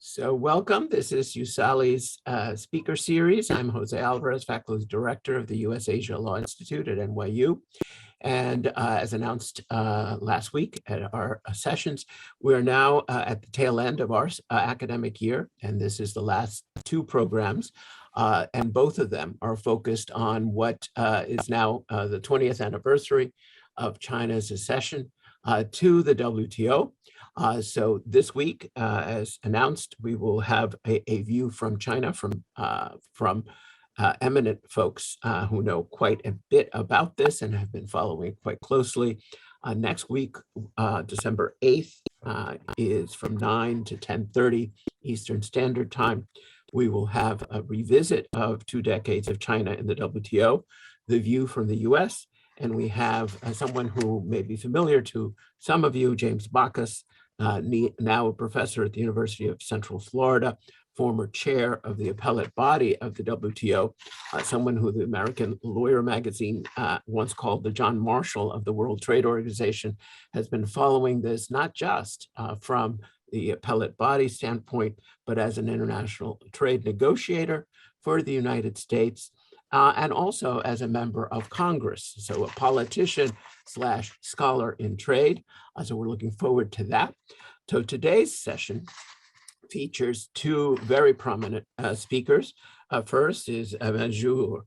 So welcome. This is USALI's speaker series. I'm Jose Alvarez, faculty director of the U.S. Asia Law Institute at NYU. And as announced last week at our sessions, we're now at the tail end of our academic year. And this is the last two programs. And both of them are focused on what is now the 20th anniversary of China's accession to the WTO. So this week, as announced, we will have a view from China from eminent folks who know quite a bit about this and have been following quite closely. Next week, December 8th, is from 9 to 10:30 Eastern Standard Time. We will have a revisit of 2 decades of China in the WTO, the view from the US, and we have someone who may be familiar to some of you, James Bacchus, now a professor at the University of Central Florida, former chair of the appellate body of the WTO, someone who the American Lawyer magazine once called the John Marshall of the World Trade Organization, has been following this not just from the appellate body standpoint, but as an international trade negotiator for the United States, and also as a member of Congress, so a politician / scholar in trade. So we're looking forward to that. So today's session features two very prominent speakers. First is Manjiao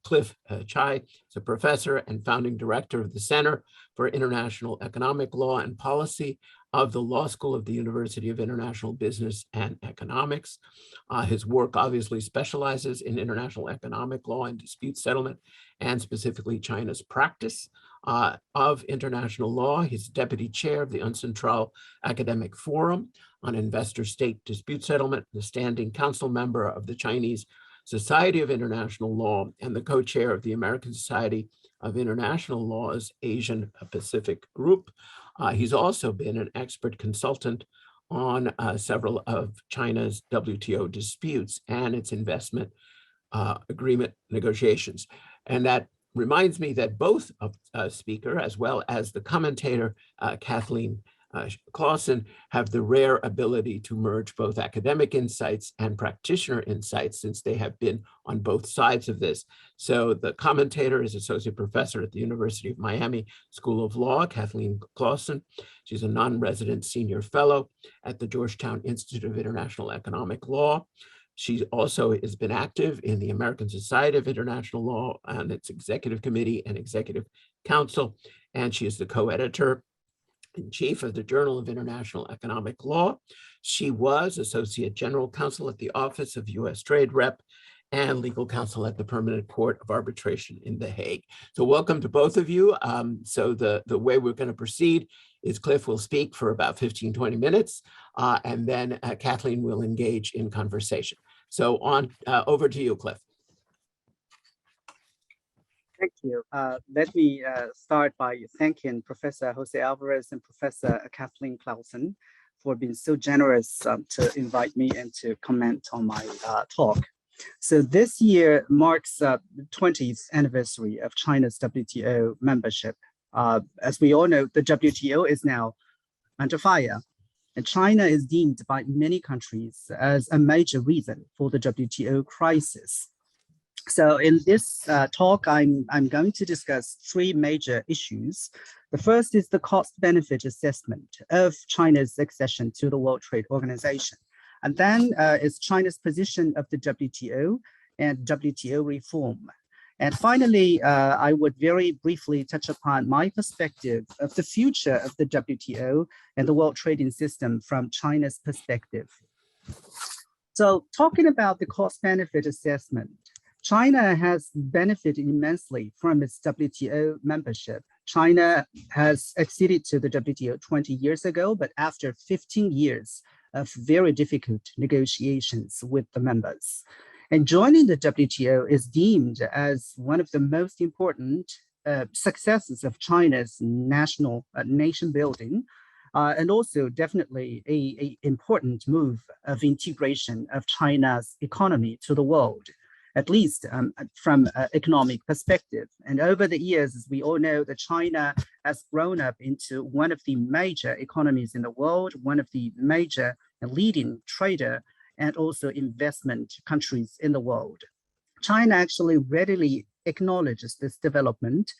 Chi. He's a professor and founding director of the Center for International Economic Law and Policy of the Law School of the University of International Business and Economics. His work obviously specializes in international economic law and dispute settlement, and specifically China's practice of international law. He's deputy chair of the Untittled Academic Forum on Investor-State Dispute Settlement, the standing council member of the Chinese Society of International Law, and the co-chair of the American Society of International Law's Asian Pacific Group. He's also been an expert consultant on several of China's WTO disputes and its investment agreement negotiations. And that reminds me that both of speaker, as well as the commentator, Kathleen Claussen, have the rare ability to merge both academic insights and practitioner insights, since they have been on both sides of this. So the commentator is associate professor at the University of Miami School of Law, Kathleen Claussen. She's a non-resident senior fellow at the Georgetown Institute of International Economic Law. She also has been active in the American Society of International Law and its executive committee and executive council, and she is the co-editor in chief of the Journal of International Economic Law. She was Associate General Counsel at the Office of U.S. Trade Rep and legal counsel at the Permanent Court of Arbitration in The Hague. So welcome to both of you. So the way we're going to proceed is Cliff will speak for about 15, 20 minutes, and then Kathleen will engage in conversation. So over to you, Cliff. Thank you. Let me start by thanking Professor Jose Alvarez and Professor Kathleen Claussen for being so generous to invite me and to comment on my talk. So this year marks the 20th anniversary of China's WTO membership. As we all know, the WTO is now under fire, and China is deemed by many countries as a major reason for the WTO crisis. So in this talk, I'm going to discuss three major issues. The first is the cost-benefit assessment of China's accession to the World Trade Organization. And then is China's position of the WTO and WTO reform. And finally, I would very briefly touch upon my perspective of the future of the WTO and the world trading system from China's perspective. So talking about the cost-benefit assessment, China has benefited immensely from its WTO membership. China has acceded to the WTO 20 years ago, but after 15 years of very difficult negotiations with the members. And joining the WTO is deemed as one of the most important successes of China's national nation building, and also definitely an important move of integration of China's economy to the world, at least from an economic perspective. And over the years, as we all know, that China has grown up into one of the major economies in the world, one of the major leading trader and also investment countries in the world. China actually readily acknowledges this development.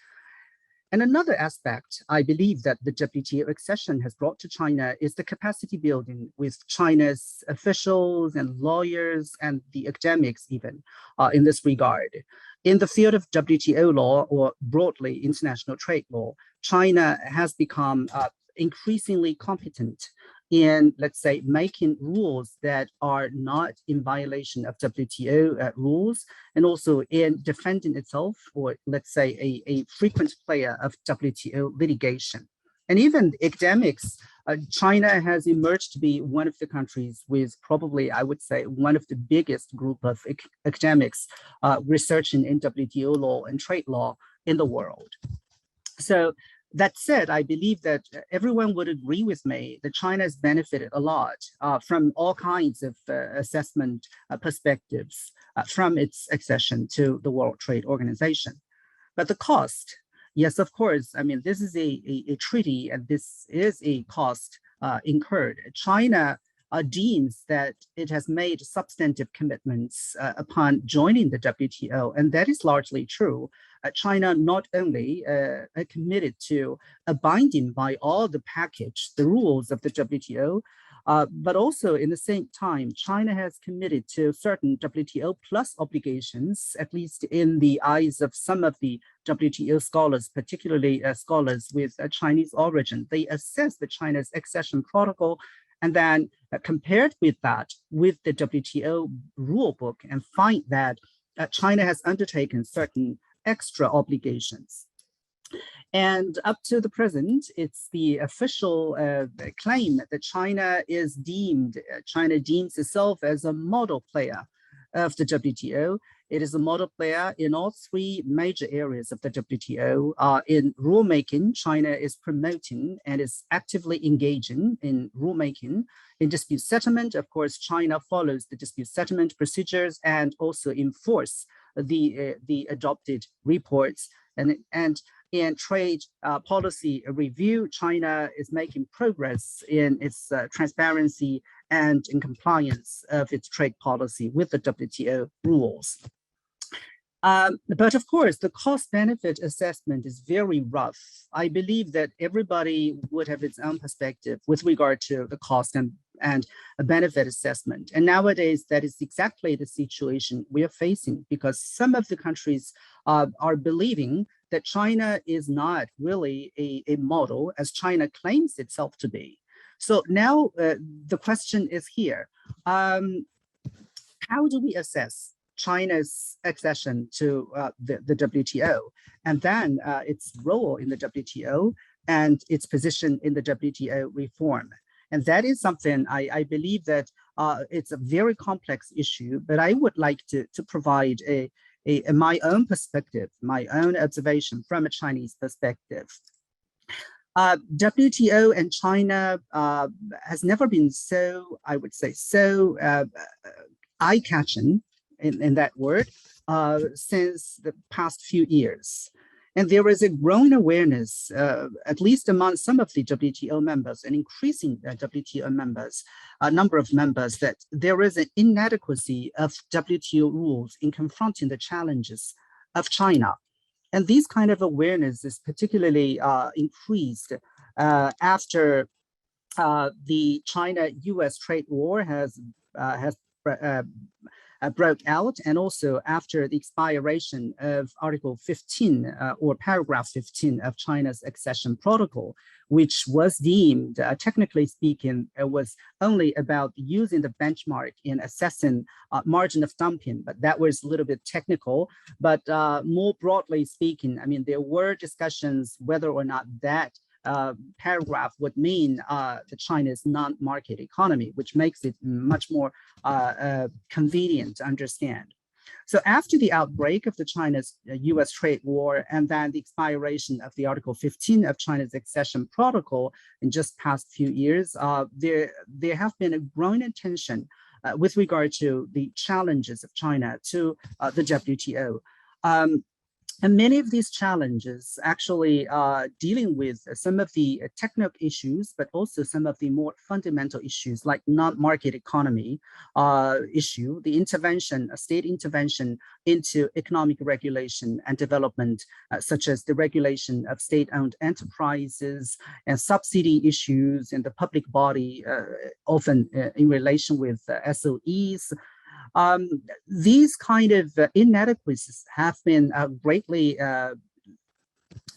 And another aspect I believe that the WTO accession has brought to China is the capacity building with China's officials and lawyers and the academics even in this regard. In the field of WTO law, or broadly international trade law, China has become increasingly competent in, let's say, making rules that are not in violation of WTO rules, and also in defending itself, or let's say a frequent player of WTO litigation. And even academics, China has emerged to be one of the countries with probably, I would say, one of the biggest group of academics researching in WTO law and trade law in the world. So that said, I believe that everyone would agree with me that China has benefited a lot from all kinds of assessment perspectives from its accession to the World Trade Organization. But the cost, yes, of course, I mean, this is a treaty and this is a cost incurred. China deems that it has made substantive commitments upon joining the WTO, and that is largely true. China not only committed to abiding by all the package, the rules of the WTO, but also in the same time, China has committed to certain WTO plus obligations, at least in the eyes of some of the WTO scholars, particularly scholars with Chinese origin. They assess the China's accession protocol and then compared with that, with the WTO rule book, and find that China has undertaken certain extra obligations. And up to the present, it's the official claim that China deems itself as a model player of the WTO. It is a model player in all three major areas of the WTO. In rulemaking, China is promoting and is actively engaging in rulemaking. In dispute settlement, of course, China follows the dispute settlement procedures and also enforce the adopted reports. And in trade policy review, China is making progress in its transparency and in compliance of its trade policy with the WTO rules. But of course, the cost-benefit assessment is very rough. I believe that everybody would have its own perspective with regard to the cost and a benefit assessment. And nowadays, that is exactly the situation we are facing, because some of the countries are believing that China is not really a model as China claims itself to be. So now the question is here, how do we assess China's accession to the WTO, and then its role in the WTO and its position in the WTO reform? And that is something I believe that it's a very complex issue, but I would like to provide my own perspective, my own observation from a Chinese perspective. WTO and China has never been so, I would say, so eye-catching in that word since the past few years. And there is a growing awareness, at least among some of the WTO members, an increasing WTO members, a number of members, that there is an inadequacy of WTO rules in confronting the challenges of China. And this kind of awareness is particularly increased after the China-US trade war has broke out, and also after the expiration of Article 15 or Paragraph 15 of China's accession protocol, which was deemed, technically speaking, it was only about using the benchmark in assessing margin of dumping, but that was a little bit technical. But more broadly speaking, I mean, there were discussions whether or not that paragraph would mean that China's non-market economy, which makes it much more convenient to understand. So after the outbreak of the China's-US trade war and then the expiration of the Article 15 of China's accession protocol in just past few years, there have been a growing attention with regard to the challenges of China to the WTO. And many of these challenges actually are dealing with some of the technical issues, but also some of the more fundamental issues like non-market economy issue, the intervention, state intervention into economic regulation and development, such as the regulation of state-owned enterprises and subsidy issues in the public body, often in relation with SOEs. Um, these kind of inadequacies have been greatly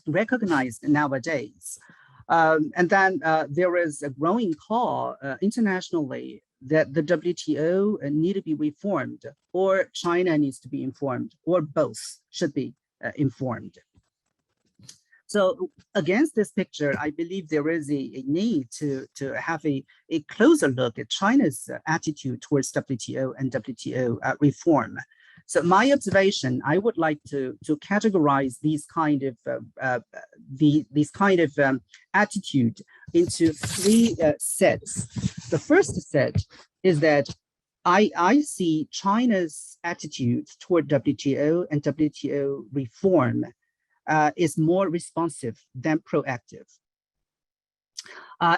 recognized nowadays. And then there is a growing call internationally that the WTO need to be reformed, or China needs to be informed, or both should be informed. So against this picture, I believe there is a need to have a closer look at China's attitude towards WTO and WTO reform. So my observation, I would like to categorize these kind of attitude into three sets. The first set is that I see China's attitude toward WTO and WTO reform is more responsive than proactive.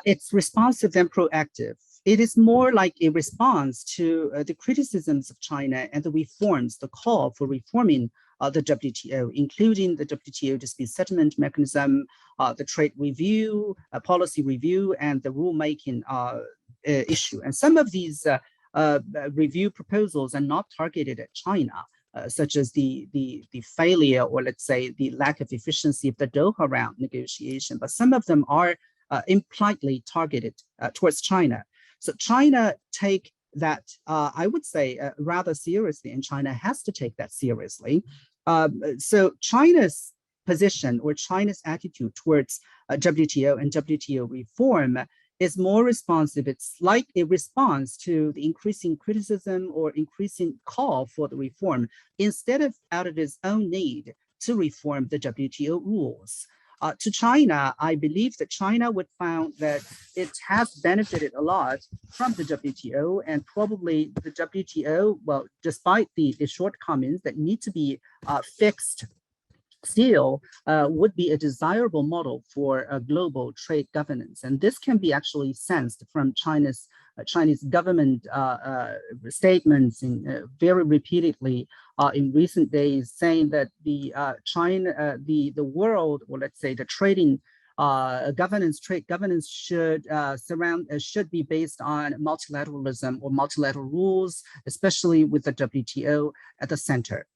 It's responsive than proactive. It is more like a response to the criticisms of China and the reforms, the call for reforming the WTO, including the WTO dispute settlement mechanism, the trade review, policy review, and the rulemaking issue. And some of these review proposals are not targeted at China. Such as the failure, or let's say the lack of efficiency of the Doha round negotiation, but some of them are impliedly targeted towards China. So China take that, I would say, rather seriously, and China has to take that seriously. So China's position or China's attitude towards WTO and WTO reform is more responsive. It's like a response to the increasing criticism or increasing call for the reform, instead of out of its own need to reform the WTO rules. To China, I believe that China would found that it has benefited a lot from the WTO, and probably the WTO, well, despite the shortcomings that need to be fixed, still would be a desirable model for global trade governance. And this can be actually sensed from Chinese government statements very repeatedly in recent days, saying that the world, or let's say the trading trade governance should be based on multilateralism or multilateral rules, especially with the WTO at the center.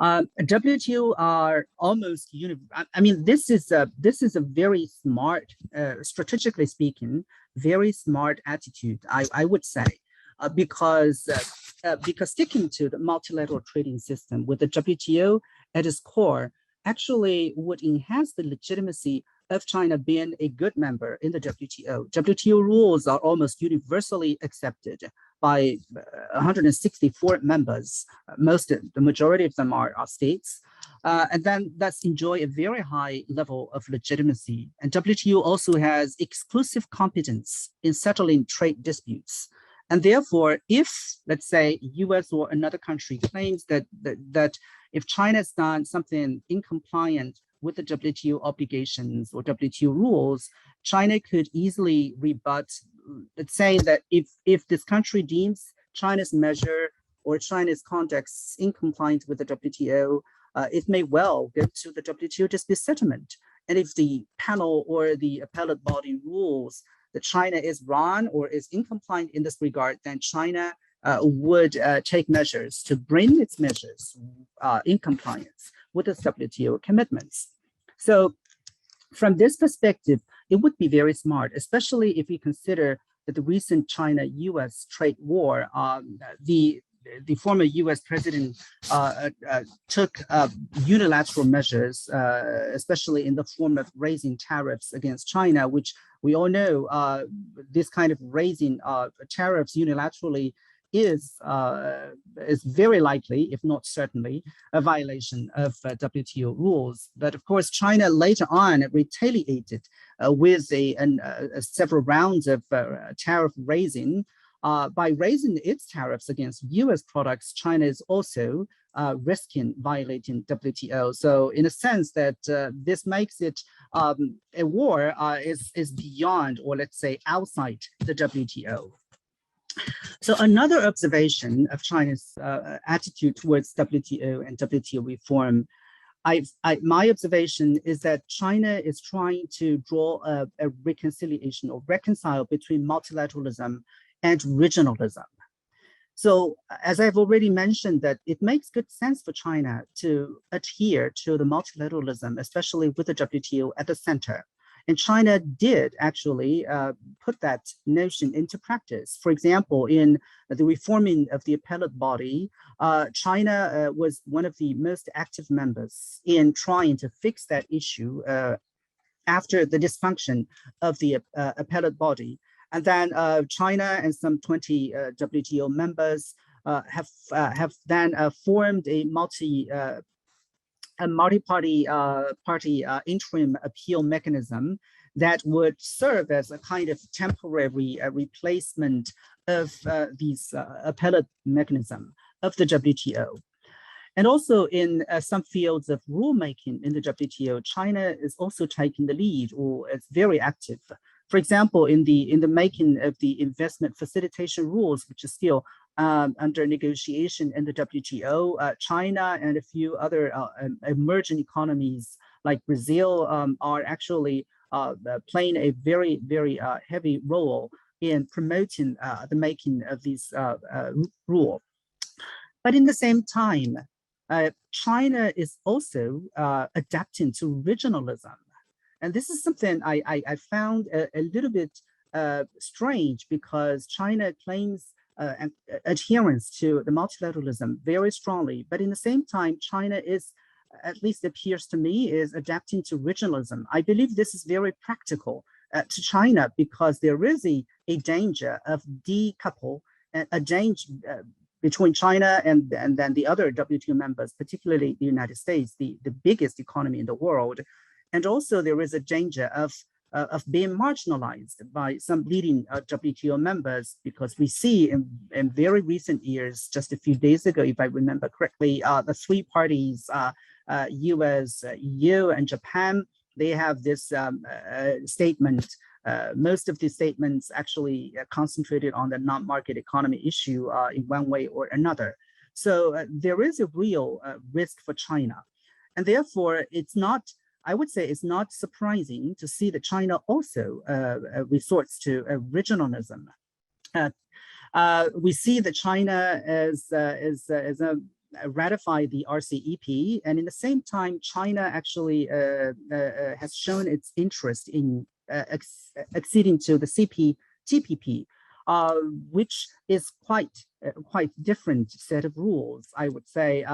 WTO are almost I mean, this is a very smart, strategically speaking, very smart attitude, I would say, because sticking to the multilateral trading system with the WTO at its core actually would enhance the legitimacy of China being a good member in the WTO. WTO rules are almost universally accepted by 164 members. The majority of them are states. And then that's enjoy a very high level of legitimacy. And WTO also has exclusive competence in settling trade disputes. And therefore, if, let's say, US or another country claims that if China's done something incompliant with the WTO obligations or WTO rules, China could easily rebut, let's say that if this country deems China's measure or China's conduct incompliant with the WTO, it may well go to the WTO dispute settlement. And if the panel or the appellate body rules that China is wrong or is incompliant in this regard, then China would take measures to bring its measures in compliance with the WTO commitments. So from this perspective, it would be very smart, especially if you consider that the recent China-US trade war, the former US president took unilateral measures, especially in the form of raising tariffs against China, which we all know this kind of raising tariffs unilaterally is very likely, if not certainly, a violation of WTO rules. But of course, China later on retaliated with several rounds of tariff raising. By raising its tariffs against US products, China is also risking violating WTO. So in a sense that this makes it a war is beyond, or let's say outside the WTO. So another observation of China's attitude towards WTO and WTO reform, my observation is that China is trying to draw a reconciliation or reconcile between multilateralism and regionalism. So as I've already mentioned, that it makes good sense for China to adhere to the multilateralism, especially with the WTO at the center. And China did actually put that notion into practice. For example, in the reforming of the appellate body, China was one of the most active members in trying to fix that issue after the dysfunction of the appellate body. And then China and some 20 WTO members have then formed a multi-party interim appeal mechanism that would serve as a kind of temporary replacement of these appellate mechanism of the WTO. And also in some fields of rulemaking in the WTO, China is also taking the lead, or is very active. For example, in the making of the investment facilitation rules, which is still under negotiation in the WTO, China and a few other emerging economies like Brazil are actually playing a very, very heavy role in promoting the making of these rules. But in the same time, China is also adapting to regionalism. And this is something I found a little bit strange, because China claims adherence to the multilateralism very strongly, but in the same time, China is, at least appears to me, is adapting to regionalism. I believe this is very practical to China, because there is a danger of decouple, a danger between China and then the other WTO members, particularly the United States, the biggest economy in the world. And also there is a danger of being marginalized by some leading WTO members, because we see in very recent years, just a few days ago, if I remember correctly, the three parties, US, EU, and Japan, they have this statement. Most of these statements actually concentrated on the non-market economy issue in one way or another. So there is a real risk for China. And therefore, it's not, I would say it's not surprising to see that China also resorts to regionalism. We see that China is ratified the RCEP, and in the same time, China actually has shown its interest in acceding to the CPTPP, which is quite different set of rules, I would say.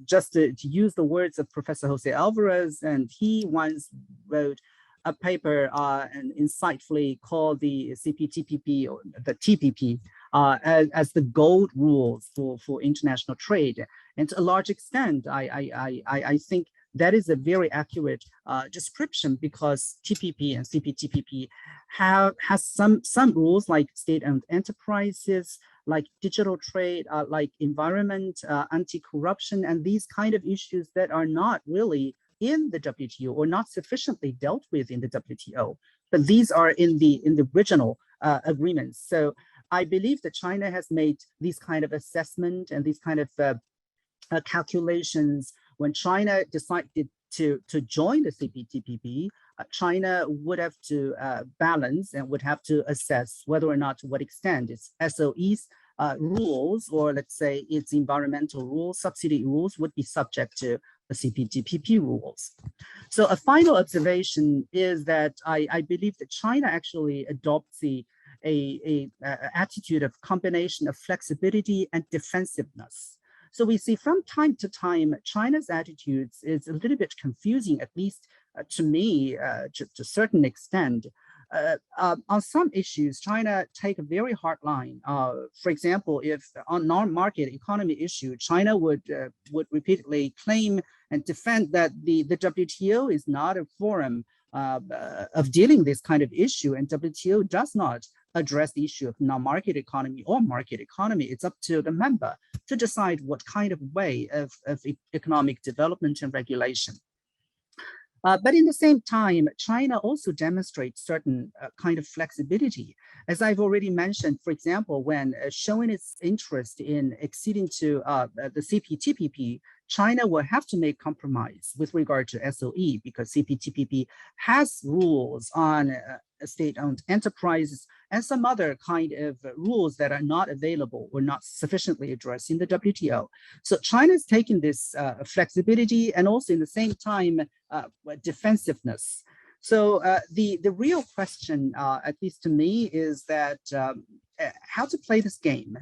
Just to use the words of Professor Jose Alvarez, and he once wrote a paper and insightfully called the CPTPP, or the TPP, as the gold rules for international trade. And to a large extent, I think that is a very accurate description, because TPP and CPTPP has some rules like state-owned enterprises, like digital trade, like environment, anti-corruption, and these kind of issues that are not really in the WTO or not sufficiently dealt with in the WTO. But these are in the original agreements. So I believe that China has made these kind of assessment and these kind of calculations. When China decided to join the CPTPP, China would have to balance and would have to assess whether or not, to what extent its SOE's rules, or let's say its environmental rules, subsidy rules, would be subject to the CPTPP rules. So a final observation is that I believe that China actually adopts a attitude of combination of flexibility and defensiveness. So we see from time to time, China's attitudes is a little bit confusing, at least to me, to a certain extent. On some issues, China take a very hard line. For example, if on non-market economy issue, China would repeatedly claim and defend that the WTO is not a forum of dealing this kind of issue, and WTO does not address the issue of non-market economy or market economy. It's up to the member to decide what kind of way of economic development and regulation. But in the same time, China also demonstrates certain kind of flexibility. As I've already mentioned, for example, when showing its interest in acceding to the CPTPP, China will have to make compromise with regard to SOE because CPTPP has rules on state-owned enterprises and some other kind of rules that are not available or not sufficiently addressed in the WTO. So China's taking this flexibility and also in the same time defensiveness. So the real question, at least to me, is that how to play this game.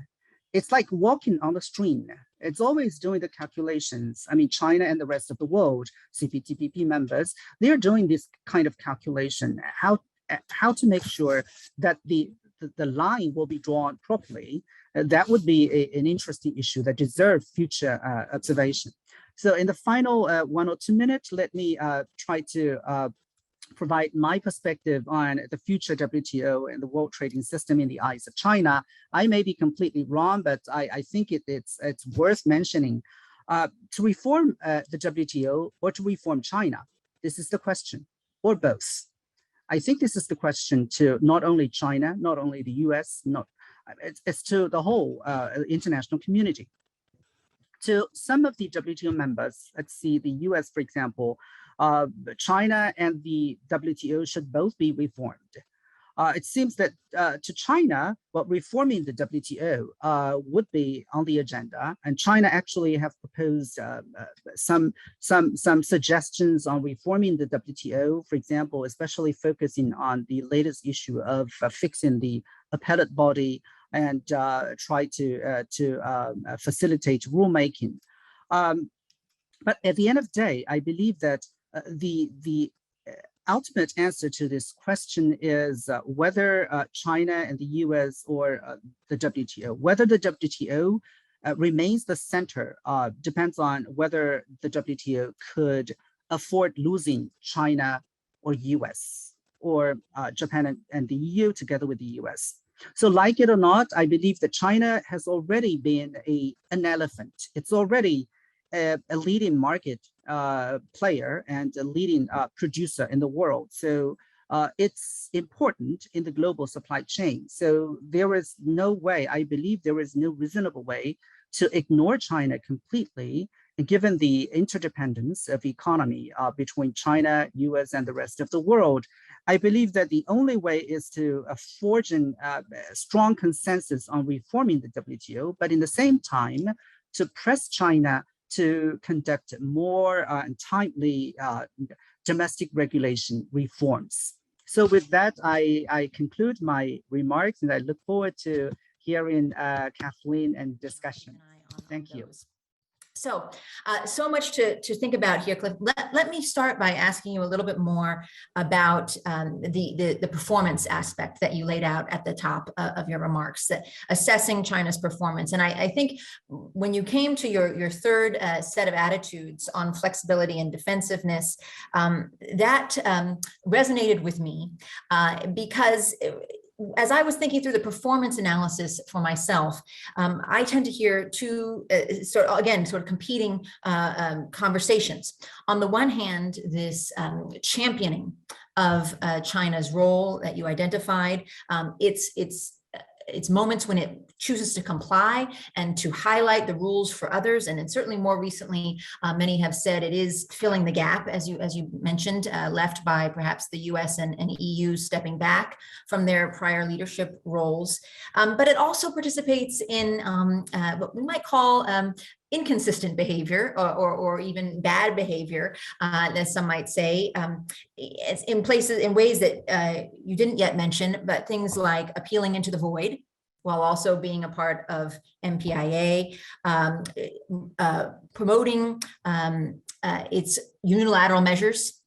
It's like walking on the stream. It's always doing the calculations. I mean, China and the rest of the world, CPTPP members, they're doing this kind of calculation, how to make sure that the line will be drawn properly. That would be an interesting issue that deserves future observation. So in the final 1 or 2 minutes, let me try to provide my perspective on the future WTO and the world trading system in the eyes of China. I may be completely wrong, but I think it's worth mentioning. To reform the WTO or to reform China, this is the question, or both. I think this is the question to not only China, not only the US, it's to the whole international community. To some of the WTO members, let's see the US, for example, China and the WTO should both be reformed. It seems that to China, reforming the WTO would be on the agenda, and China actually have proposed some suggestions on reforming the WTO. For example, especially focusing on the latest issue of fixing the appellate body and try to facilitate rulemaking. But at the end of the day, I believe that the ultimate answer to this question is whether China and the US or the WTO, whether the WTO remains the center depends on whether the WTO could afford losing China or US or Japan and the EU together with the US. So like it or not, I believe that China has already been an elephant. It's already a leading market player and a leading producer in the world. So it's important in the global supply chain. So there is no way, I believe there is no reasonable way to ignore China completely, given the interdependence of economy between China, US, and the rest of the world. I believe that the only way is to forge a strong consensus on reforming the WTO, but in the same time, to press China to conduct more timely domestic regulation reforms. So with that, I conclude my remarks and I look forward to hearing Kathleen and discussion. Thank you. So, so much to think about here, Cliff. Let me start by asking you a little bit more about the performance aspect that you laid out at the top of your remarks, that assessing China's performance. And I think when you came to your third set of attitudes on flexibility and defensiveness, that resonated with me because as I was thinking through the performance analysis for myself, I tend to hear two sort of competing conversations. On the one hand, this championing of China's role that you identified, it's moments when it chooses to comply and to highlight the rules for others. And then certainly more recently, many have said it is filling the gap, as you mentioned, left by perhaps the US and EU stepping back from their prior leadership roles. But it also participates in what we might call inconsistent behavior or even bad behavior, as some might say, in ways that you didn't yet mention, but things like appealing into the void while also being a part of MPIA, promoting its unilateral measures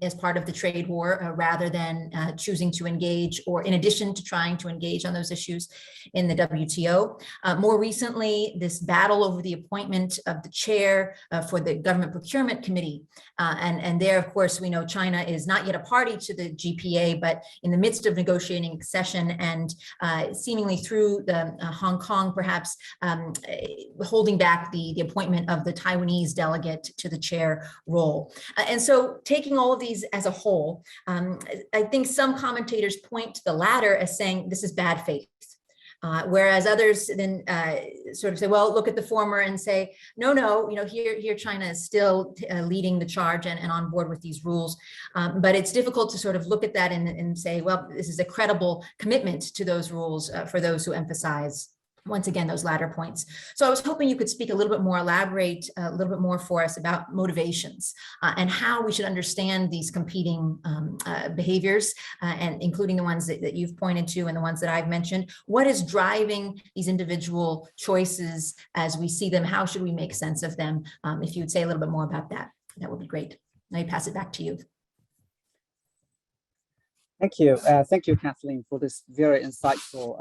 as part of the trade war rather than choosing to engage, or in addition to trying to engage on those issues in the WTO. More recently, this battle over the appointment of the chair for the Government Procurement Committee. And there, of course, we know China is not yet a party to the GPA, but in the midst of negotiating accession, and seemingly through the Hong Kong, perhaps holding back the appointment of the Taiwanese delegate to the chair role. And so taking all of these as a whole, I think some commentators point to the latter as saying this is bad faith. Whereas others then sort of say, well, look at the former and say, no, here China is still leading the charge and on board with these rules. But it's difficult to sort of look at that and say, well, this is a credible commitment to those rules for those who emphasize, once again, those latter points. So I was hoping you could speak a little bit more, elaborate a little bit more for us about motivations and how we should understand these competing behaviors, and including the ones that you've pointed to and the ones that I've mentioned. What is driving these individual choices as we see them? How should we make sense of them? If you would say a little bit more about that, that would be great. Let me pass it back to you. Thank you, Kathleen, for this very insightful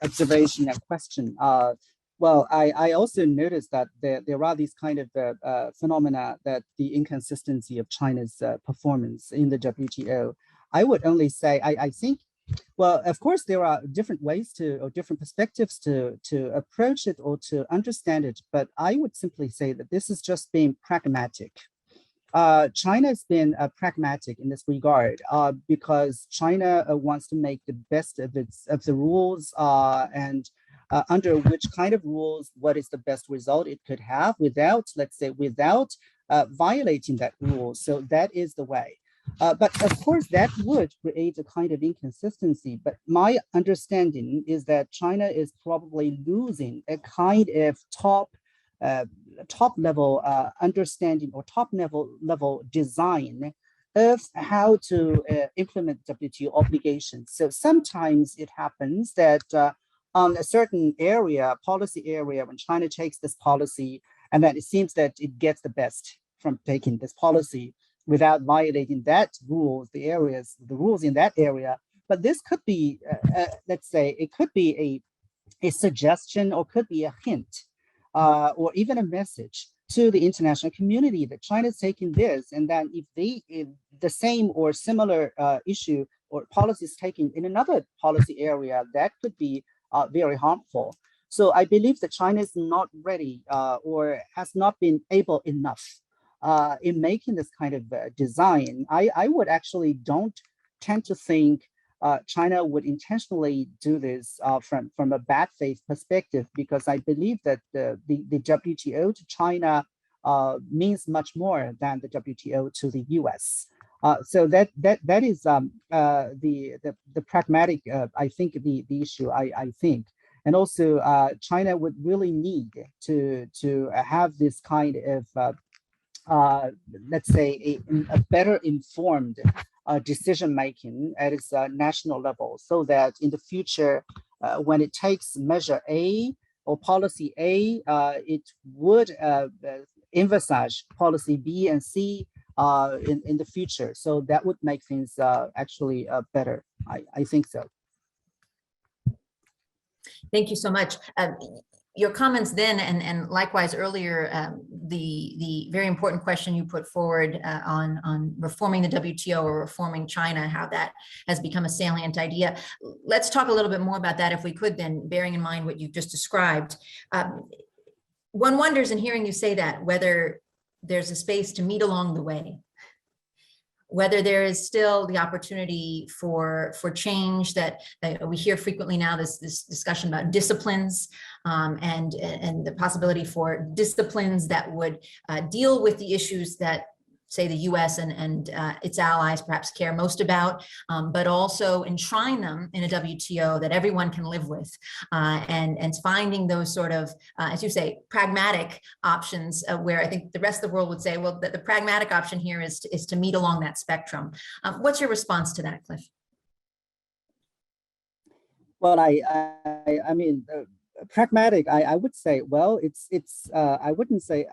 observation and question. Well, I also noticed that there are these kind of phenomena, that the inconsistency of China's performance in the WTO. I would only say, I think, well, of course, there are different ways or different perspectives to approach it or to understand it, but I would simply say that this is just being pragmatic. China has been pragmatic in this regard because China wants to make the best of the rules and under which kind of rules, what is the best result it could have without, let's say, without violating that rule. So that is the way. But of course, that would create a kind of inconsistency. But my understanding is that China is probably losing a kind of top level understanding or top level design of how to implement WTO obligations. So sometimes it happens that on a certain area, policy area, when China takes this policy, and then it seems that it gets the best from taking this policy without violating that rules, the rules in that area. But this could be, let's say, it could be a suggestion or could be a hint or even a message to the international community that China is taking this, and then if the same or similar issue or policy is taken in another policy area, that could be very harmful. So I believe that China is not ready or has not been able enough in making this kind of design. I would actually don't tend to think China would intentionally do this from a bad faith perspective, because I believe that the WTO to China means much more than the WTO to the US. So that is the pragmatic, I think, the issue, I think. And also China would really need to have this kind of, let's say, a better informed decision-making at its national level, so that in the future, when it takes measure A or policy A, it would emphasize policy B and C in the future. So that would make things actually better. I think so. Thank you so much. Your comments then, and likewise earlier, the very important question you put forward on reforming the WTO or reforming China, how that has become a salient idea. Let's talk a little bit more about that, if we could, then, bearing in mind what you've just described. One wonders, in hearing you say that, whether there's a space to meet along the way, whether there is still the opportunity for change that we hear frequently now, this discussion about disciplines and the possibility for disciplines that would deal with the issues that, say, the US and its allies perhaps care most about, but also enshrine them in a WTO that everyone can live with, and finding those sort of, as you say, pragmatic options, where I think the rest of the world would say, well, the pragmatic option here is to meet along that spectrum. What's your response to that, Cliff? Well, I mean, pragmatic, I would say, well, I wouldn't say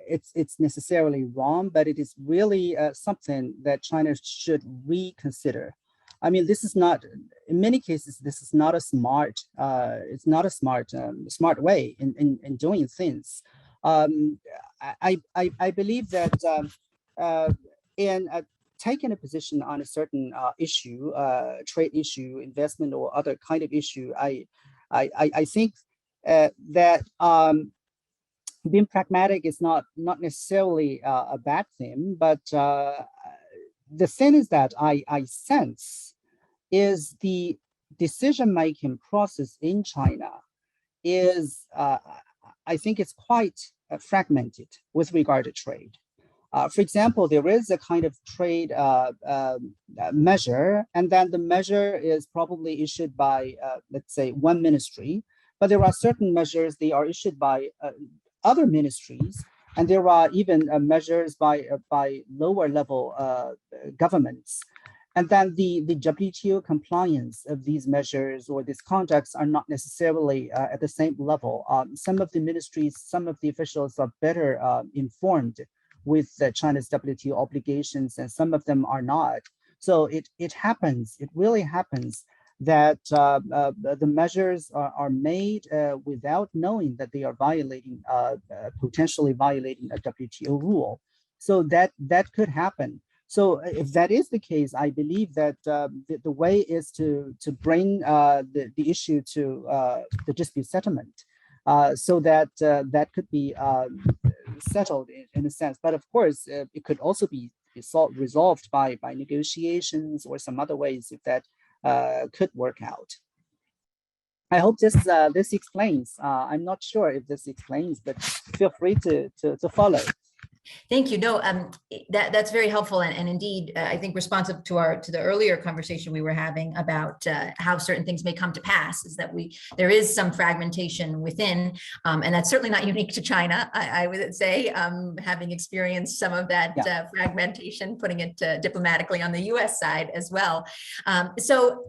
it's necessarily wrong, but it is really something that China should reconsider. I mean, this is not, in many cases, this is not a smart, it's not a smart way in doing things. I believe that in taking a position on a certain issue, trade issue, investment, or other kind of issue, I think that being pragmatic is not necessarily a bad thing, but the thing is that I sense is the decision-making process in China is, I think it's quite fragmented with regard to trade. For example, there is a kind of trade measure, and then the measure is probably issued by, let's say, one ministry, but there are certain measures, they are issued by other ministries, and there are even measures by lower level governments. And then the WTO compliance of these measures or these conducts are not necessarily at the same level. Some of the ministries, some of the officials are better informed with China's WTO obligations, and some of them are not. So it happens, it really happens that the measures are made without knowing that they are violating, potentially violating a WTO rule. So that could happen. So if that is the case, I believe that the way is to bring the issue to the dispute settlement, so that that could be settled in a sense. But of course, it could also be resolved by negotiations or some other ways if that could work out. I hope this explains. I'm not sure if this explains, but feel free to follow. Thank you. No, that's very helpful, and indeed, I think responsive to the earlier conversation we were having about how certain things may come to pass, is that there is some fragmentation within, and that's certainly not unique to China. I would say, having experienced some of that fragmentation, putting it diplomatically on the U.S. side as well. So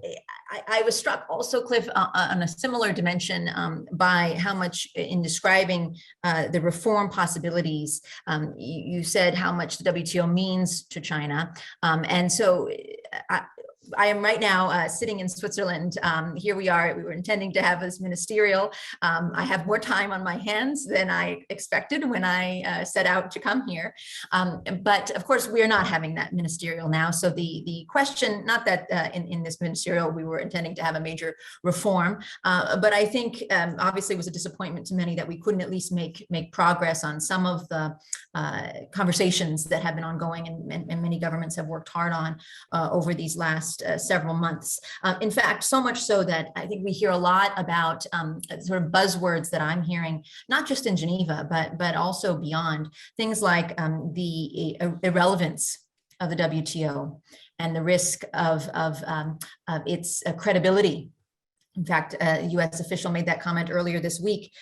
I was struck also, Cliff, on a similar dimension by how much in describing the reform possibilities. You said how much the WTO means to China. And so I am right now sitting in Switzerland. Here we are. We were intending to have this ministerial. I have more time on my hands than I expected when I set out to come here. But of course, we are not having that ministerial now. So the question, not that in this ministerial we were intending to have a major reform, but I think obviously it was a disappointment to many that we couldn't at least make progress on some of the conversations that have been ongoing and many governments have worked hard on over these last several months. In fact, so much so that I think we hear a lot about sort of buzzwords that I'm hearing, not just in Geneva, but also beyond, things like the irrelevance of the WTO and the risk of its credibility. In fact, a US official made that comment earlier this week.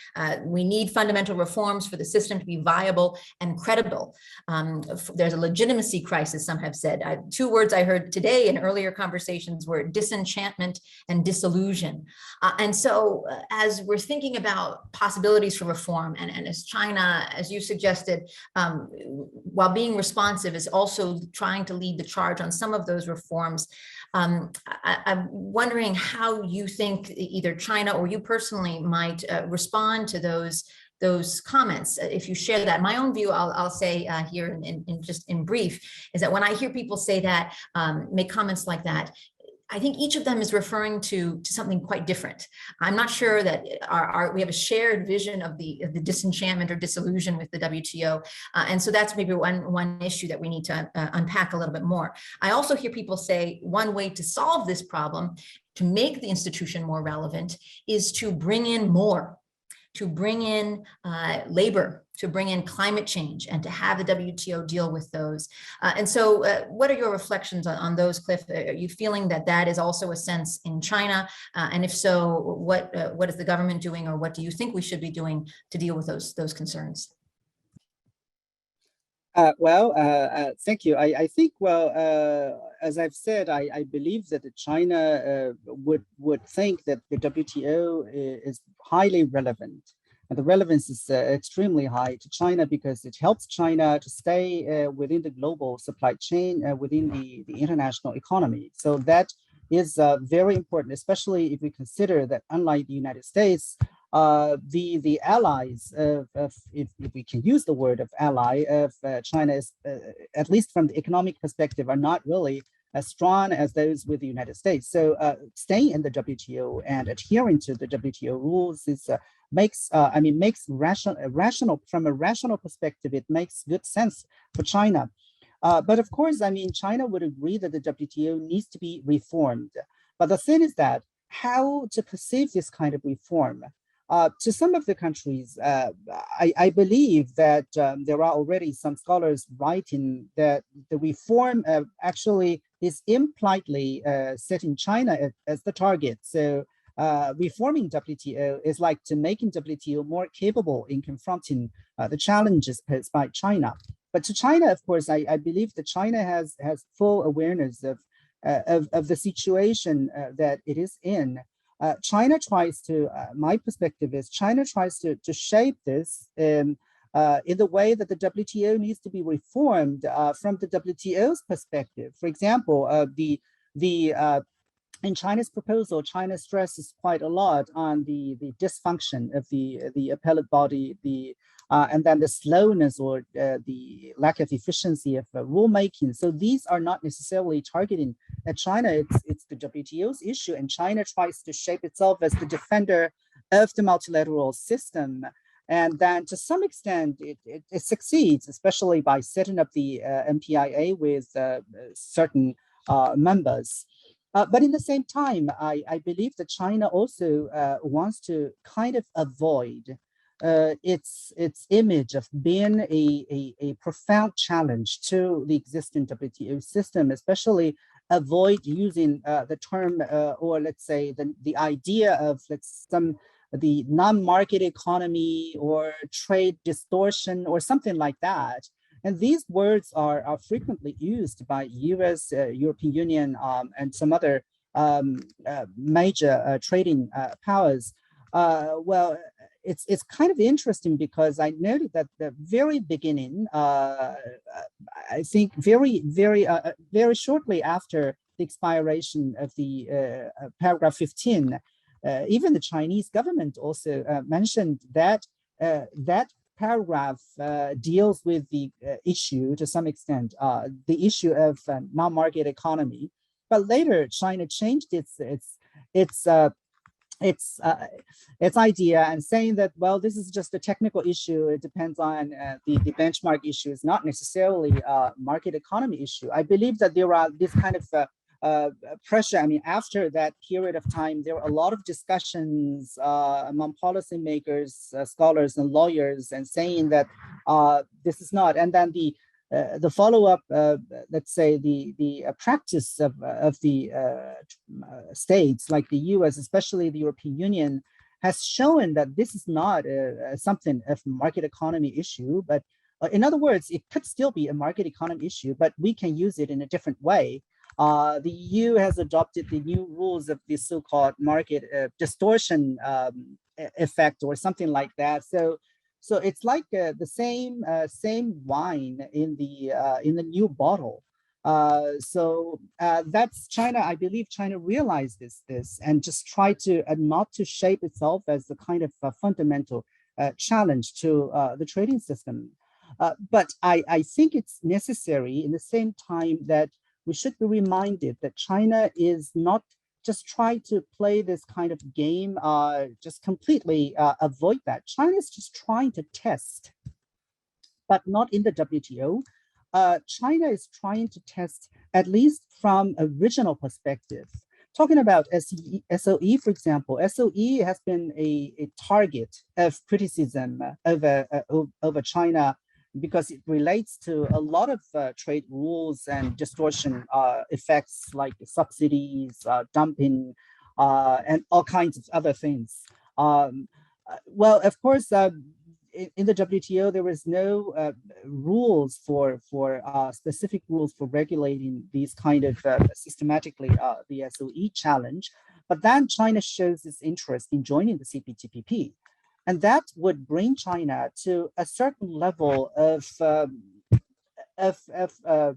We need fundamental reforms for the system to be viable and credible. There's a legitimacy crisis, some have said. Two words I heard today in earlier conversations were disenchantment and disillusion. And so as we're thinking about possibilities for reform, and as China, as you suggested, while being responsive, is also trying to lead the charge on some of those reforms, I'm wondering how you think either China or you personally might respond to those comments, if you share that. My own view, I'll say here in just in brief, is that when I hear people say that, make comments like that, I think each of them is referring to something quite different. I'm not sure that we have a shared vision of the disenchantment or disillusion with the WTO. And so that's maybe one issue that we need to unpack a little bit more. I also hear people say one way to solve this problem, to make the institution more relevant, is to bring in more, to bring in labor, to bring in climate change, and to have the WTO deal with those. And so what are your reflections on those, Cliff? Are you feeling that that is also a sense in China? And if so, what is the government doing, or what do you think we should be doing to deal with those concerns? Thank you. I think, as I've said, I believe that China would think that the WTO is highly relevant. And the relevance is extremely high to China because it helps China to stay within the global supply chain, within the international economy. So that is very important, especially if we consider that unlike the United States, the allies of if we can use the word of ally of China is, at least from the economic perspective, are not really as strong as those with the United States. So staying in the WTO and adhering to the WTO rules is makes rational from a rational perspective. It makes good sense for China. But of course, I mean, China would agree that the WTO needs to be reformed. But the thing is that how to perceive this kind of reform? To some of the countries, I believe that there are already some scholars writing that the reform actually is impliedly setting China as the target. So reforming WTO is like to making WTO more capable in confronting the challenges posed by China. But to China, of course, I believe that China has full awareness of the situation that it is in. China tries to, my perspective is China tries to shape this in the way that the WTO needs to be reformed from the WTO's perspective. For example, in China's proposal, China stresses quite a lot on the dysfunction of the appellate body, and then the slowness or the lack of efficiency of rulemaking. So these are not necessarily targeting at China. It's the WTO's issue, and China tries to shape itself as the defender of the multilateral system. And then to some extent, it succeeds, especially by setting up the MPIA with certain members. But in the same time, I believe that China also wants to kind of avoid its image of being a profound challenge to the existing WTO system, especially avoid using the term or let's say the idea of the non-market economy or trade distortion or something like that. And these words are frequently used by US, European Union, and some other major trading powers. It's kind of interesting because I noted that the very beginning, I think very shortly after the expiration of the paragraph 15, even the Chinese government also mentioned that that paragraph deals with the issue to some extent, the issue of non-market economy. But later, China changed its idea and saying that, well, this is just a technical issue. It depends on the benchmark issue. It's not necessarily a market economy issue. I believe that there are this kind of pressure. I mean, after that period of time, there were a lot of discussions among policymakers, scholars, and lawyers, and saying that this is not. And then the follow-up, let's say the practice of the states like the U.S., especially the European Union, has shown that this is not something of market economy issue, but in other words, it could still be a market economy issue, but we can use it in a different way. The EU has adopted the new rules of the so-called market distortion effect or something like that. So it's like the same wine in the new bottle. That's China. I believe China realized this and just tried to not to shape itself as the kind of fundamental challenge to the trading system. But I think it's necessary in the same time that we should be reminded that China is not just try to play this kind of game, just completely avoid that. China is just trying to test, but not in the WTO. China is trying to test, at least from a regional perspective. Talking about SOE, for example, SOE has been a target of criticism over China because it relates to a lot of trade rules and distortion effects like subsidies, dumping, and all kinds of other things. Well, of course, in the WTO, there was no rules for specific rules for regulating these kind of systematically the SOE challenge. But then China shows its interest in joining the CPTPP, and that would bring China to a certain level of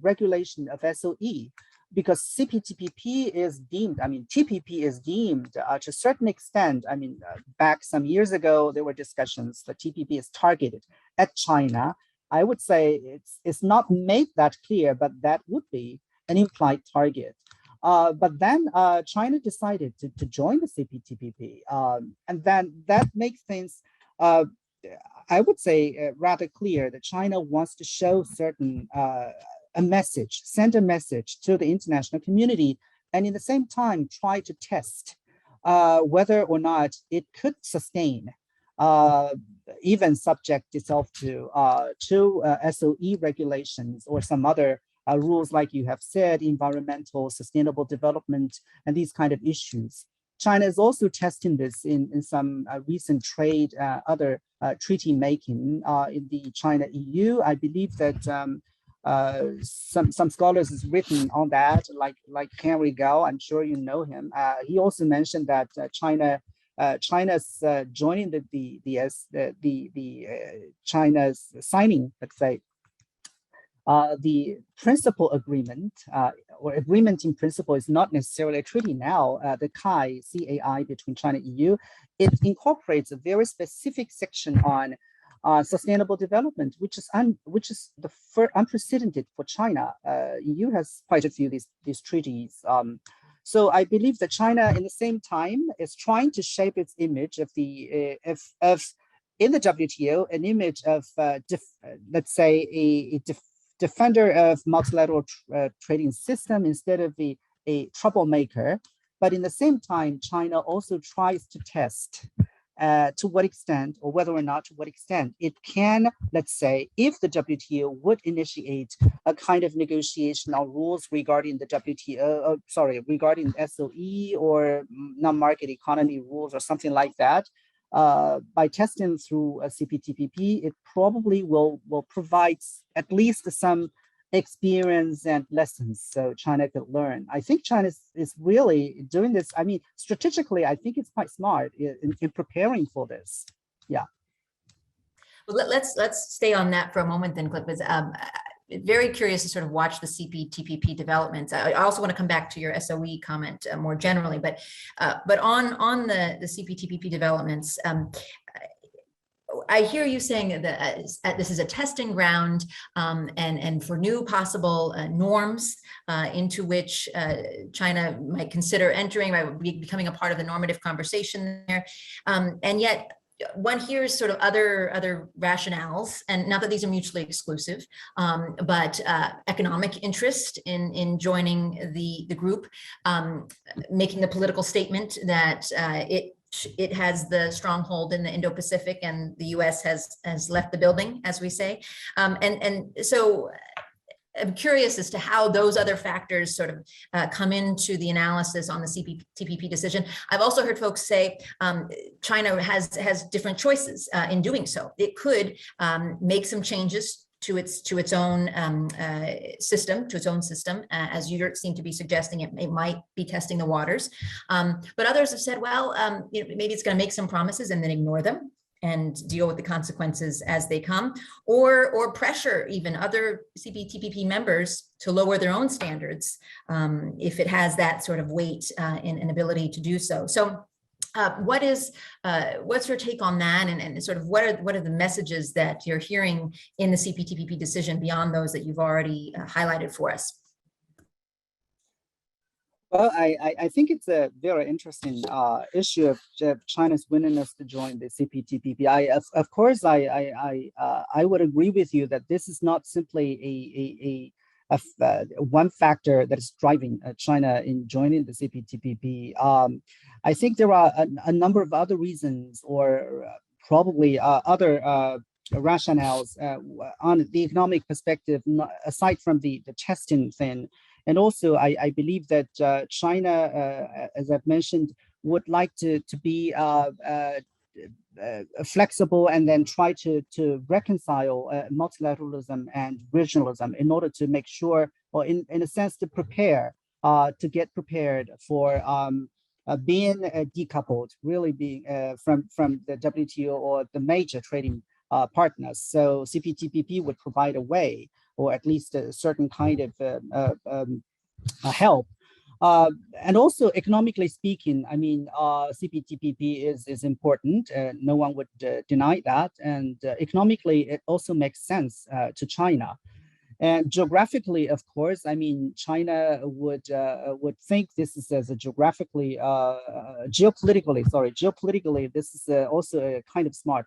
regulation of SOE, because CPTPP is deemed, I mean, TPP is deemed to a certain extent. I mean, back some years ago, there were discussions that TPP is targeted at China. I would say it's not made that clear, but that would be an implied target. But then China decided to join the CPTPP, and then that makes things, I would say, rather clear that China wants to show certain a message, send a message to the international community, and in the same time try to test whether or not it could sustain, even subject itself to SOE regulations or some other rules, like you have said, environmental, sustainable development, and these kind of issues. China is also testing this in some recent trade, other treaty making in the China-EU. I believe that some scholars has written on that, like Henry Gao. I'm sure you know him. He also mentioned that China's joining China's signing, let's say, the principal agreement or agreement in principle is not necessarily a treaty now. The CAI between China and EU, it incorporates a very specific section on sustainable development, which is the first unprecedented for China. EU has quite a few of these treaties. So I believe that China, in the same time, is trying to shape its image of the in the WTO, an image of let's say a defender of multilateral trading system instead of a troublemaker. But in the same time, China also tries to test to what extent, or whether or not to what extent it can, let's say, if the WTO would initiate a kind of negotiation on rules regarding the WTO, regarding SOE or non-market economy rules or something like that, by testing through a CPTPP, it probably will provide at least some experience and lessons so China could learn. I think China is really doing this. I mean, strategically, I think it's quite smart in preparing for this. Yeah. Well, let's stay on that for a moment then, Cliff. Very curious to sort of watch the CPTPP developments. I also want to come back to your SOE comment more generally, but on the CPTPP developments, I hear you saying that this is a testing ground and for new possible norms into which China might consider entering, right, becoming a part of the normative conversation there, and yet one hears sort of other rationales, and not that these are mutually exclusive, but economic interest in joining the group, making the political statement that it has the stronghold in the Indo-Pacific and the US has left the building, as we say. And so I'm curious as to how those other factors sort of come into the analysis on the CPTPP decision. I've also heard folks say China has different choices in doing so. It could make some changes to its own system, as you seem to be suggesting. It might be testing the waters, but others have said, well, maybe it's going to make some promises and then ignore them and deal with the consequences as they come, or pressure even other CPTPP members to lower their own standards if it has that sort of weight and ability to do so. So what's your take on that, and sort of what are the messages that you're hearing in the CPTPP decision beyond those that you've already highlighted for us? Well, I think it's a very interesting issue of China's willingness to join the CPTPP. Of course, I would agree with you that this is not simply one factor that is driving China in joining the CPTPP. I think there are a number of other reasons, or probably other rationales on the economic perspective, aside from the testing thing. And also, I believe that China, as I've mentioned, would like to be flexible and then try to reconcile multilateralism and regionalism in order to make sure, or in a sense, to prepare, to get prepared for being decoupled, really being from the WTO or the major trading partners. So CPTPP would provide a way, or at least a certain kind of help. And also economically speaking, I mean, CPTPP is important. No one would deny that. And economically, it also makes sense to China. And geographically, of course, I mean, China would think this is as a geographically, geopolitically, this is also a kind of smart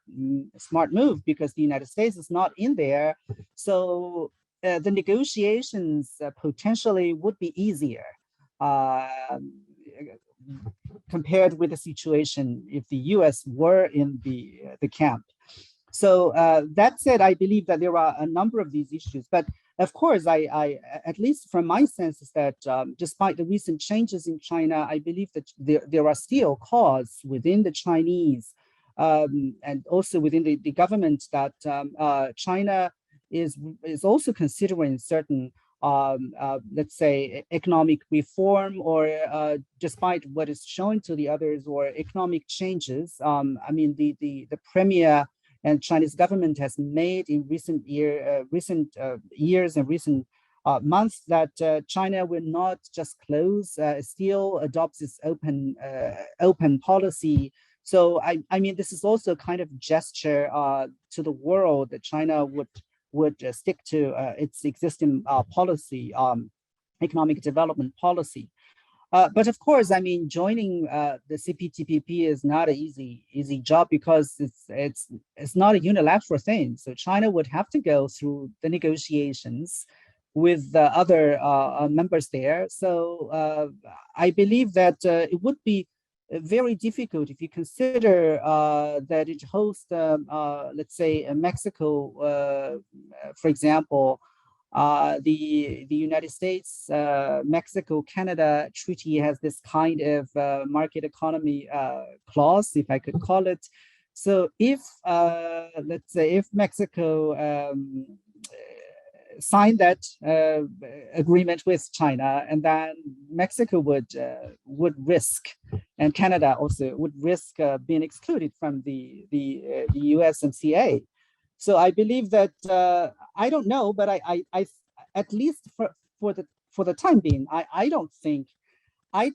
move, because the United States is not in there. So the negotiations potentially would be easier compared with the situation if the US were in the camp. So that said, I believe that there are a number of these issues, but of course, I at least from my sense is that despite the recent changes in China, I believe that there are still cause within the Chinese and also within the government that China is also considering certain let's say economic reform, or despite what is shown to the others, or economic changes. I mean, the premier and Chinese government has made in recent years and recent months that China will not just close, still adopts its open policy. So I mean, this is also a kind of gesture to the world that China would stick to its existing policy, economic development policy. But of course, I mean, joining the CPTPP is not an easy job, because it's not a unilateral thing. So China would have to go through the negotiations with the other members there. So I believe that it would be very difficult if you consider that it hosts, let's say, Mexico, for example. The United States, Mexico, Canada treaty has this kind of market economy clause, if I could call it. So if, let's say, if Mexico signed that agreement with China, and then Mexico would risk, and Canada also would risk being excluded from the USMCA. So I believe that I don't know, but I at least for the time being, I don't think I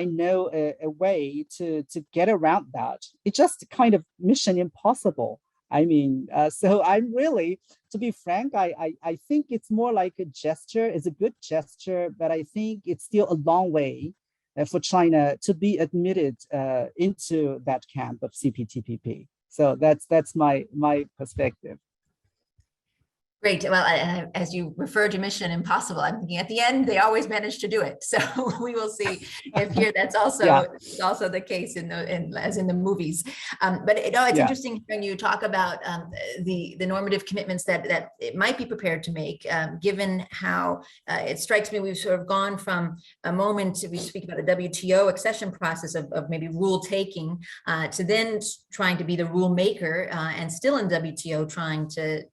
know a way to get around that. It's just kind of mission impossible. I mean, so I'm really, to be frank, I think it's more like a gesture. It's a good gesture, but I think it's still a long way for China to be admitted into that camp of CPTPP. So that's my perspective. Great. Well, as you refer to Mission Impossible, I'm thinking at the end, they always manage to do it. So we will see if here that's also also the case as in the movies. But it's interesting when you talk about the normative commitments that it might be prepared to make, given how it strikes me we've sort of gone from a moment we speak about the WTO accession process of maybe rule taking to then trying to be the rule maker and still in WTO trying to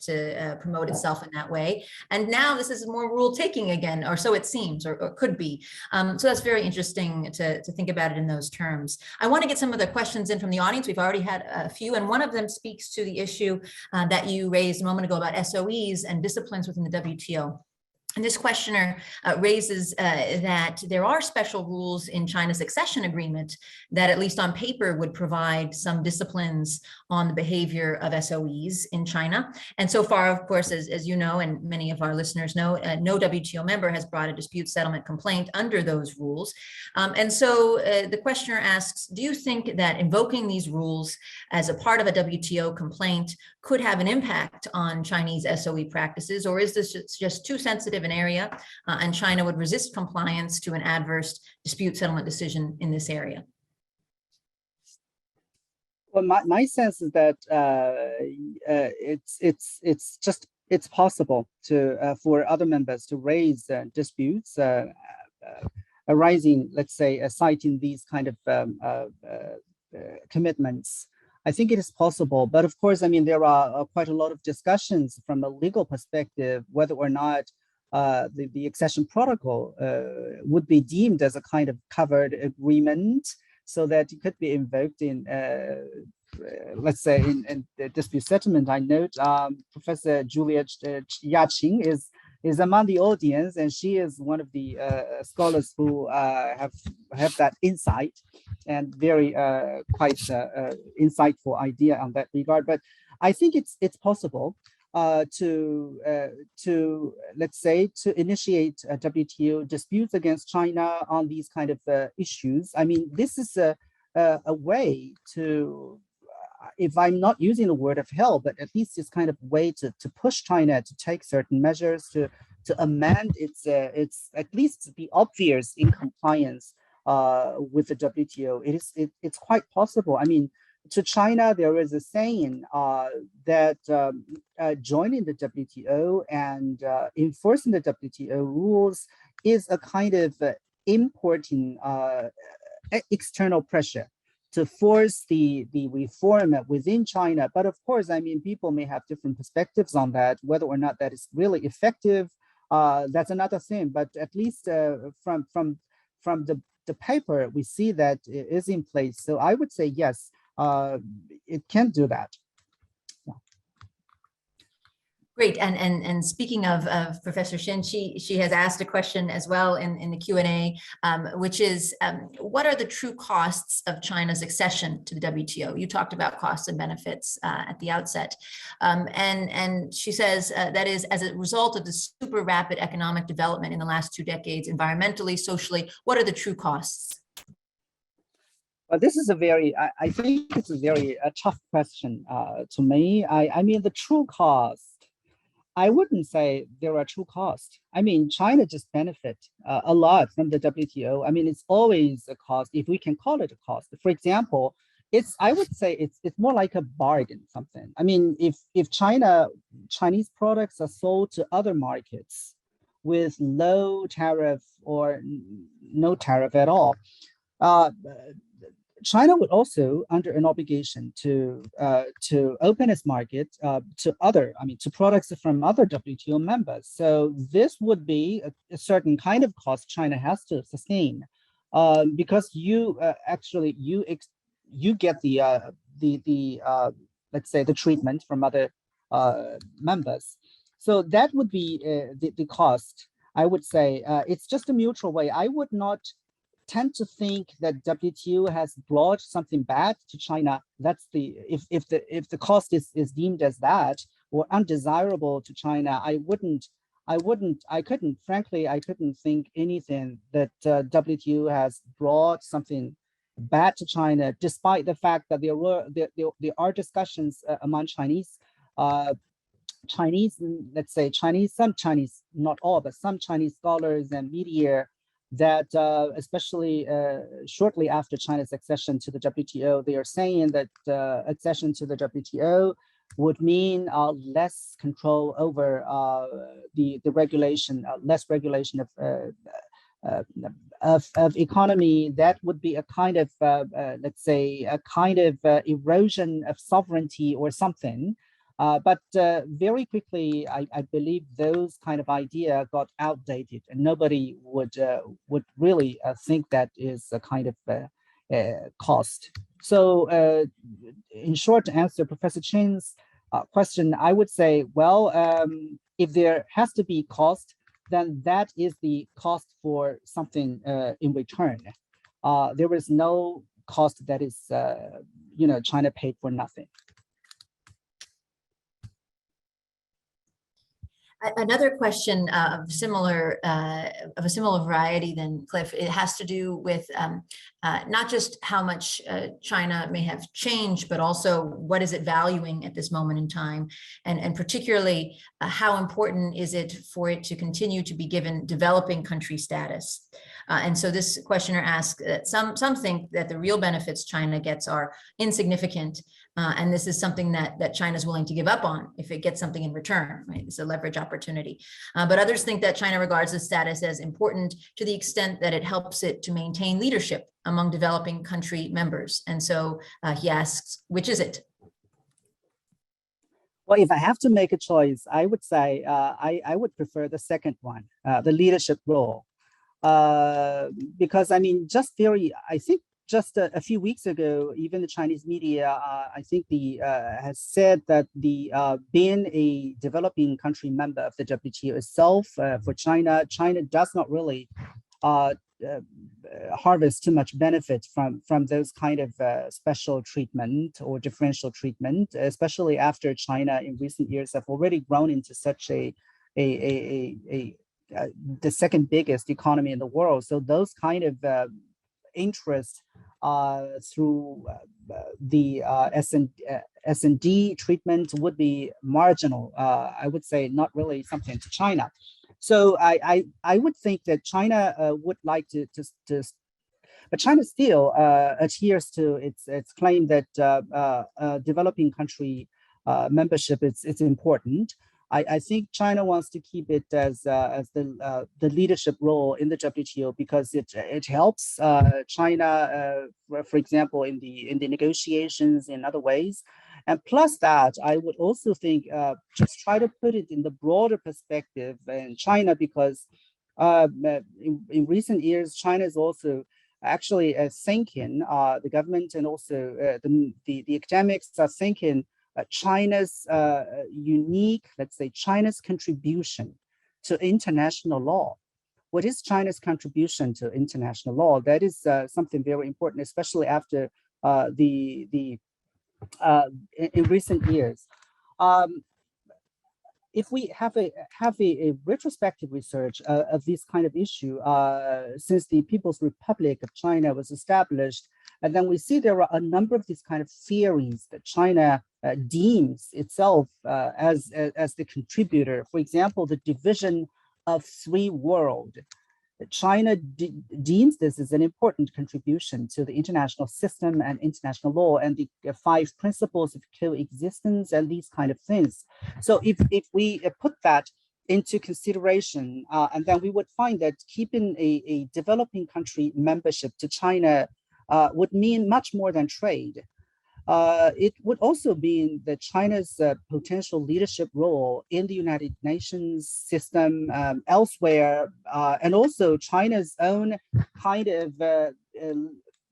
promote itself in that way. And now this is more rule taking again, or so it seems, or could be. So that's very interesting to think about it in those terms. I want to get some of the questions in from the audience. We've already had a few, and one of them speaks to the issue that you raised a moment ago about SOEs and disciplines within the WTO. And this questioner raises that there are special rules in China's accession agreement that, at least on paper, would provide some disciplines on the behavior of SOEs in China. And so far, of course, as you know, and many of our listeners know, no WTO member has brought a dispute settlement complaint under those rules. And so the questioner asks, do you think that invoking these rules as a part of a WTO complaint could have an impact on Chinese SOE practices, or is this just too sensitive an area and China would resist compliance to an adverse dispute settlement decision in this area? Well, my sense is that it's possible to for other members to raise disputes arising, let's say, citing these kind of commitments. I think it is possible, but of course, I mean, there are quite a lot of discussions from a legal perspective whether or not the accession protocol would be deemed as a kind of covered agreement, so that it could be invoked in, let's say, in the dispute settlement. I note Professor Julia Yaqing is among the audience, and she is one of the scholars who have that insight and very quite insightful idea on that regard. But I think it's possible to let's say to initiate WTO disputes against China on these kind of issues. I mean, this is a way to, if I'm not using the word of help, but at least it's kind of way to push China to take certain measures to amend its at least be obvious in compliance with the WTO. It's quite possible. I mean, to China, there is a saying that joining the WTO and enforcing the WTO rules is a kind of importing external pressure to force the reform within China. But of course, I mean, people may have different perspectives on that, whether or not that is really effective. That's another thing. But at least from the paper, we see that it is in place. So I would say yes, it can do that. Great, and speaking of Professor Shin, she has asked a question as well in the Q&A, which is, what are the true costs of China's accession to the WTO? You talked about costs and benefits at the outset, and she says that is as a result of the super rapid economic development in the last 2 decades, environmentally, socially. What are the true costs? Well, this is a very, I think it's a very tough question to me. I mean, the true cost, I wouldn't say there are true costs. I mean, China just benefit a lot from the WTO. I mean, it's always a cost, if we can call it a cost. For example, I would say it's more like a bargain, something. I mean, if Chinese products are sold to other markets with low tariff or no tariff at all, China would also under an obligation to open its market to products from other WTO members. So this would be a certain kind of cost China has to sustain, because you actually get the let's say the treatment from other members. So that would be the cost. I would say it's just a mutual way. I would not tend to think that WTO has brought something bad to China. That's if the cost is deemed as that or undesirable to China, I couldn't think anything that WTO has brought something bad to China, despite the fact that there are discussions among some Chinese, not all, but some Chinese scholars and media that especially shortly after China's accession to the WTO, they are saying that accession to the WTO would mean less control over the regulation, less regulation of economy. That would be a kind of, let's say, a kind of erosion of sovereignty or something. But very quickly, I believe those kind of idea got outdated, and nobody would really think that is a kind of cost. So, in short, to answer Professor Chin's question, I would say, well, if there has to be cost, then that is the cost for something in return. There is no cost that is, China paid for nothing. Another question of a similar variety than Cliff, it has to do with not just how much China may have changed, but also what is it valuing at this moment in time, and particularly how important is it for it to continue to be given developing country status. And so this questioner asks that some think that the real benefits China gets are insignificant, And this is something that China is willing to give up on if it gets something in return, right? It's a leverage opportunity. But others think that China regards this status as important to the extent that it helps it to maintain leadership among developing country members. And so he asks, which is it? Well, if I have to make a choice, I would say I would prefer the second one, the leadership role. Because I mean, I think just a few weeks ago, even the Chinese media, I think has said that being a developing country member of the WTO itself, for China does not really harvest too much benefit from those kind of special treatment or differential treatment, especially after China in recent years have already grown into such the second biggest economy in the world. So those kind of interests through the S&D treatment would be marginal. I would say not really something to China. So I would think that China would like to but China still adheres to its claim that developing country membership is important. I think China wants to keep it as the leadership role in the WTO because it helps China, for example, in the negotiations in other ways. And plus that, I would also think just try to put it in the broader perspective in China because in recent years, China is also actually thinking, the government and also the academics are thinking China's unique, let's say, China's contribution to international law. What is China's contribution to international law? That is something very important, especially after in recent years. If we have a retrospective research of this kind of issue since the People's Republic of China was established, and then we see there are a number of these kind of theories that China deems itself as the contributor. For example, the division of three world. China deems this as an important contribution to the international system and international law and the five principles of coexistence and these kind of things. So if we put that into consideration, and then we would find that keeping a developing country membership to China would mean much more than trade. It would also mean that China's potential leadership role in the United Nations system elsewhere, and also China's own kind of,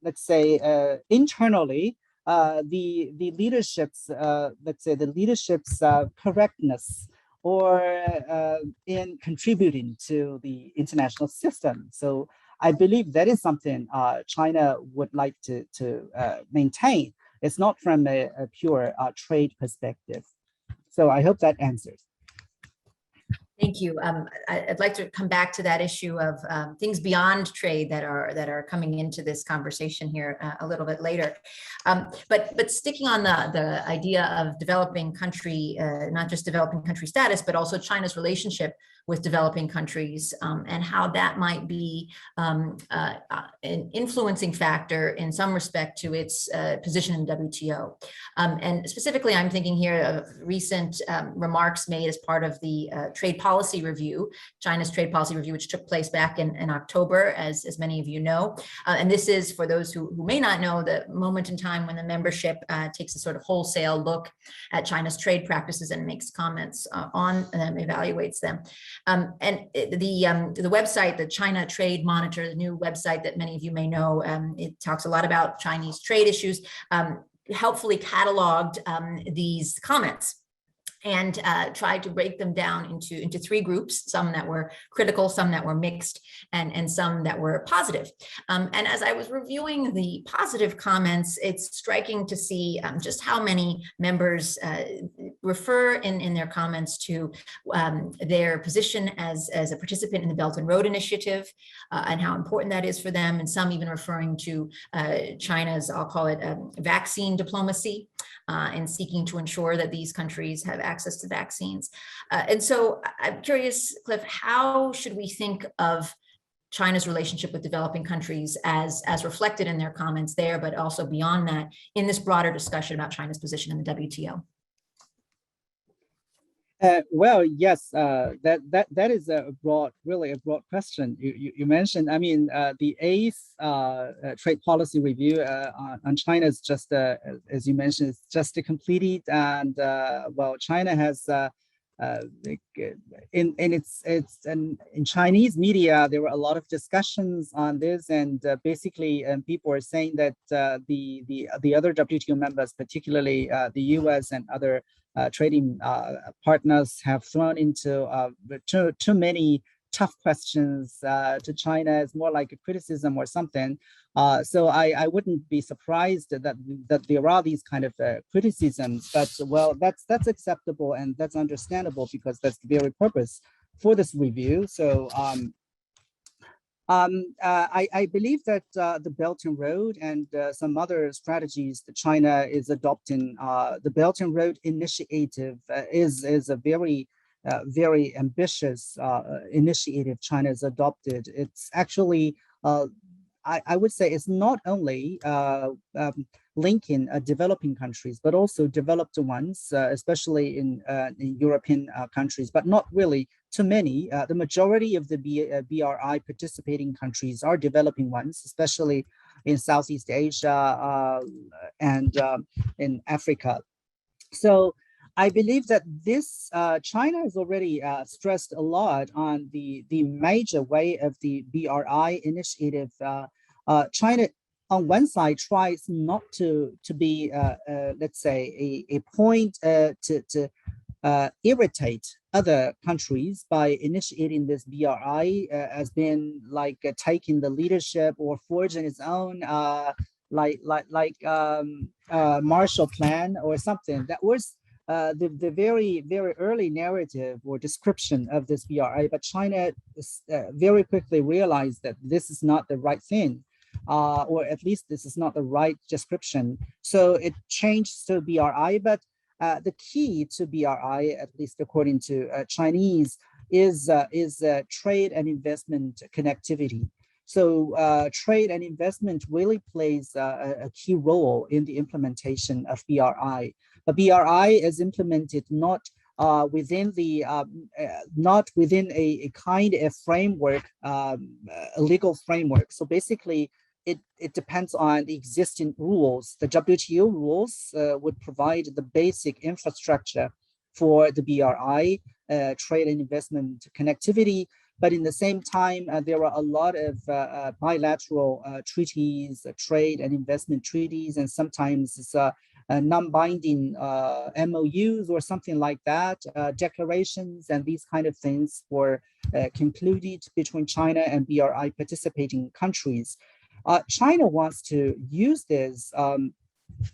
let's say, internally, the leadership's, let's say, the leadership's correctness or in contributing to the international system. So I believe that is something China would like to maintain. It's not from a pure trade perspective. So I hope that answers. Thank you. I'd like to come back to that issue of things beyond trade that are coming into this conversation here a little bit later. But sticking on the idea of developing country, not just developing country status, but also China's relationship with developing countries and how that might be an influencing factor in some respect to its position in WTO. And specifically, I'm thinking here of recent remarks made as part of the trade policy review, China's trade policy review, which took place back in October, as many of you know. And this is, for those who may not know, the moment in time when the membership takes a sort of wholesale look at China's trade practices and makes comments on them, evaluates them. And the website, the China Trade Monitor, the new website that many of you may know, it talks a lot about Chinese trade issues, helpfully cataloged these comments and tried to break them down into three groups, some that were critical, some that were mixed, and some that were positive. And as I was reviewing the positive comments, it's striking to see just how many members refer in their comments to their position as a participant in the Belt and Road Initiative and how important that is for them, and some even referring to China's, I'll call it, vaccine diplomacy, and seeking to ensure that these countries have access to vaccines. And so I'm curious, Cliff, how should we think of China's relationship with developing countries as reflected in their comments there, but also beyond that in this broader discussion about China's position in the WTO? Well, yes, that is really a broad question. You mentioned, I mean, the eighth trade policy review on China is just, as you mentioned, it's just completed, and well, China has in Chinese media there were a lot of discussions on this, and basically, people are saying that the other WTO members, particularly the U.S. and other trading partners, have thrown into too many tough questions to China. It's more like a criticism or something. So I wouldn't be surprised that there are these kind of criticisms. But well, that's acceptable and that's understandable because that's the very purpose for this review. So I believe that the Belt and Road and some other strategies that China is adopting, the Belt and Road Initiative is a very ambitious initiative China has adopted. It's actually, I would say, it's not only linking developing countries, but also developed ones, especially in European countries, but not really too many. The majority of the BRI participating countries are developing ones, especially in Southeast Asia and in Africa. So I believe that this China has already stressed a lot on the major way of the BRI initiative. China, on one side, tries not to be, let's say, a point to irritate other countries by initiating this BRI as being like taking the leadership or forging its own Marshall Plan or something. That was the very early narrative or description of this BRI, but China very quickly realized that this is not the right thing. Or at least this is not the right description. So it changed to BRI, but the key to BRI, at least according to Chinese, is trade and investment connectivity. So trade and investment really plays a key role in the implementation of BRI. But BRI is implemented not within the not within a kind of framework, a legal framework. So basically, it depends on the existing rules. The WTO rules would provide the basic infrastructure for the BRI, trade and investment connectivity. But in the same time, there are a lot of bilateral treaties, trade and investment treaties, and sometimes it's non-binding MOUs or something like that, declarations and these kind of things were concluded between China and BRI participating countries. China wants to use this,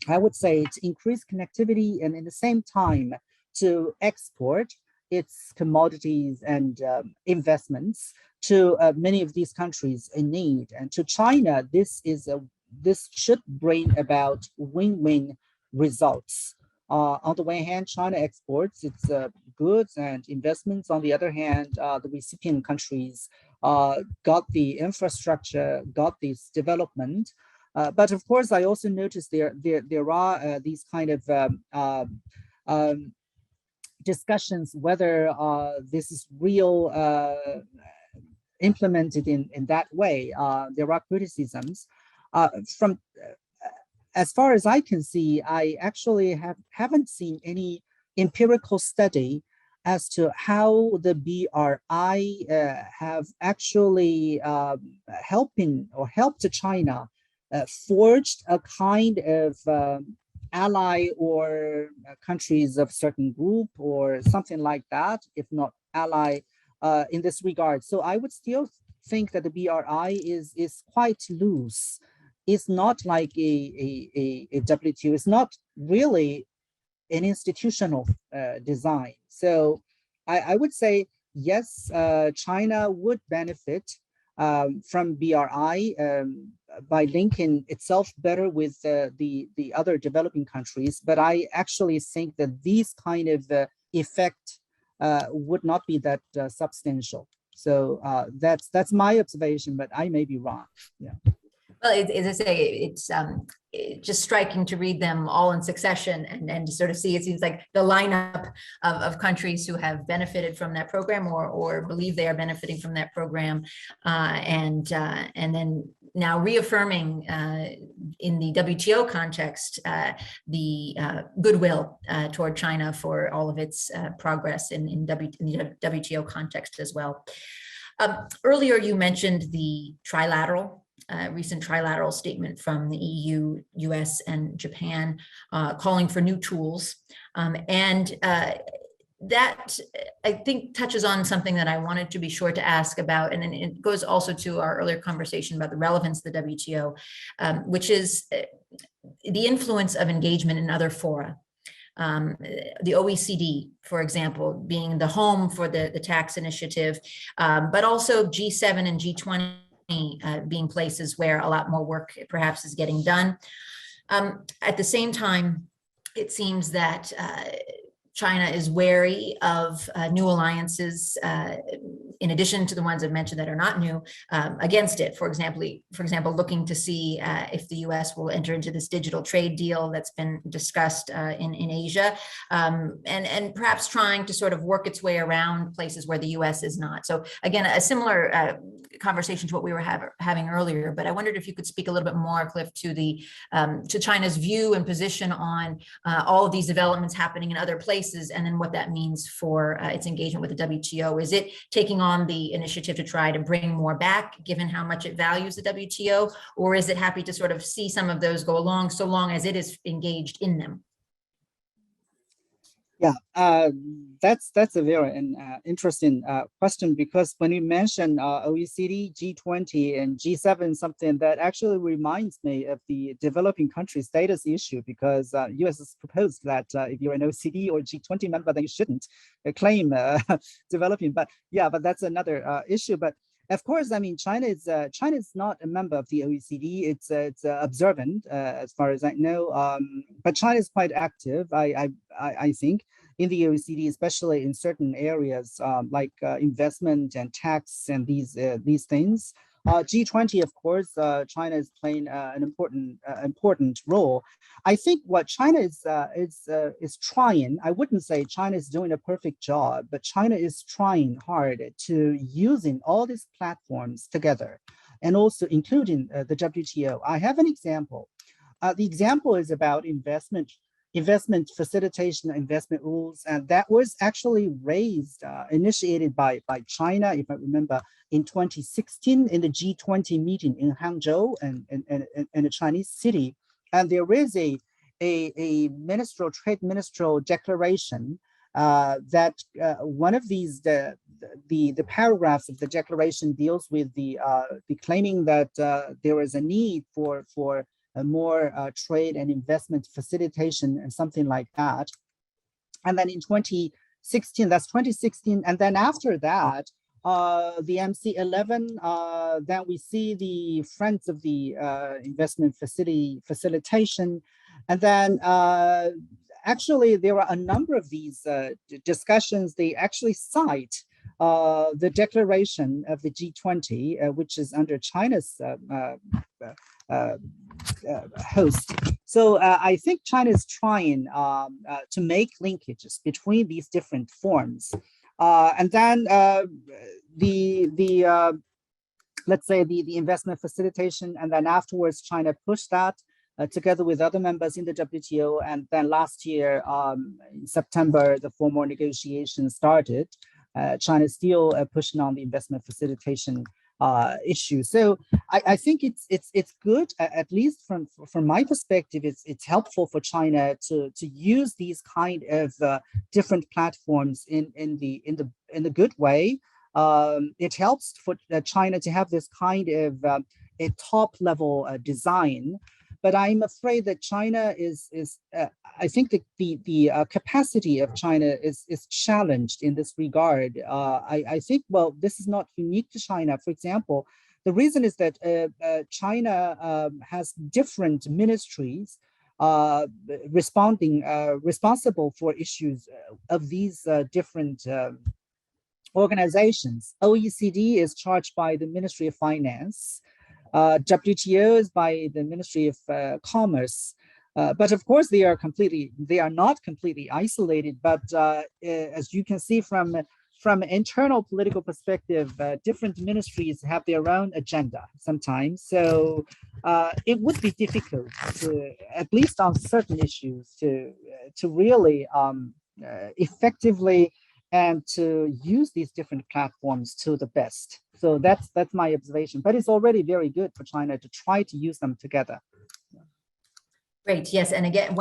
I would say, to increase connectivity and at the same time to export its commodities and investments to many of these countries in need. And to China, this should bring about win-win results. On the one hand, China exports its goods and investments. On the other hand, the recipient countries got the infrastructure, got this development. But of course, I also noticed there are these kind of discussions whether this is real implemented in that way. There are criticisms from. As far as I can see, I actually haven't seen any empirical study as to how the BRI have actually helped China forged a kind of ally or countries of certain group or something like that, if not ally in this regard. So I would still think that the BRI is quite loose. It's not like a WTO. It's not really an institutional design. So I would say, yes, China would benefit from BRI by linking itself better with the other developing countries. But I actually think that these kind of effect would not be that substantial. So that's my observation, but I may be wrong. Yeah. Well, as I say, it's just striking to read them all in succession and to sort of see, it seems like the lineup of countries who have benefited from that program or believe they are benefiting from that program. And then now reaffirming in the WTO context, the goodwill toward China for all of its progress in the WTO context as well. Earlier, you mentioned the trilateral recent trilateral statement from the EU, US, and Japan calling for new tools. That I think touches on something that I wanted to be sure to ask about, and it goes also to our earlier conversation about the relevance of the WTO, which is the influence of engagement in other fora. The OECD, for example, being the home for the tax initiative, but also G7 and G20 being places where a lot more work perhaps is getting done. At the same time, it seems that China is wary of new alliances, in addition to the ones I've mentioned that are not new, against it. For example, looking to see if the U.S. will enter into this digital trade deal that's been discussed in Asia, and perhaps trying to sort of work its way around places where the U.S. is not. So again, a similar conversation to what we were having earlier. But I wondered if you could speak a little bit more, Cliff, to the to China's view and position on all of these developments happening in other places, and then what that means for its engagement with the WTO. Is it taking on the initiative to try to bring more back, given how much it values the WTO, or is it happy to sort of see some of those go along so long as it is engaged in them? Yeah, that's a very interesting question, because when you mention OECD, G20, and G7, something that actually reminds me of the developing country status issue, because US has proposed that if you're an OECD or G20 member, then you shouldn't claim developing. But yeah, but that's another issue. But of course, I mean, China is not a member of the OECD. It's observant, as far as I know. But China is quite active, I think, in the OECD, especially in certain areas like investment and tax and these things. G20, of course, China is playing an important role. I think what China is trying. I wouldn't say China is doing a perfect job, but China is trying hard to using all these platforms together, and also including the WTO. I have an example. The example is about investment facilitation, investment rules, and that was actually initiated by China, if I remember, in 2016 in the G20 meeting in Hangzhou and a Chinese city. And there is a trade ministerial declaration that one of these the paragraphs of the declaration deals with the claiming that there is a need for more trade and investment facilitation and something like that. And then in 2016, that's 2016. And then after that, the MC11, then we see the Friends of the Investment Facilitation. And then actually, there are a number of these discussions. They actually cite the declaration of the G20, which is under China's host. So I think China is trying to make linkages between these different forms. And then let's say the investment facilitation, and then afterwards China pushed that together with other members in the WTO. And then last year, in September, the formal negotiations started. China is still pushing on the investment facilitation issue. So I think it's good, at least from my perspective. It's helpful for China to use these kind of different platforms in the good way. It helps for China to have this kind of a top level design. But I'm afraid that China I think the capacity of China is challenged in this regard. I think, well, this is not unique to China. For example, the reason is that China has different ministries responsible for issues of these different organizations. OECD is charged by the Ministry of Finance. WTO is by the Ministry of Commerce. But of course, they are not completely isolated. But as you can see from an internal political perspective, different ministries have their own agenda sometimes. So it would be difficult to, at least on certain issues, to really effectively and to use these different platforms to the best. So that's my observation. But it's already very good for China to try to use them together. Great. Yes, and again,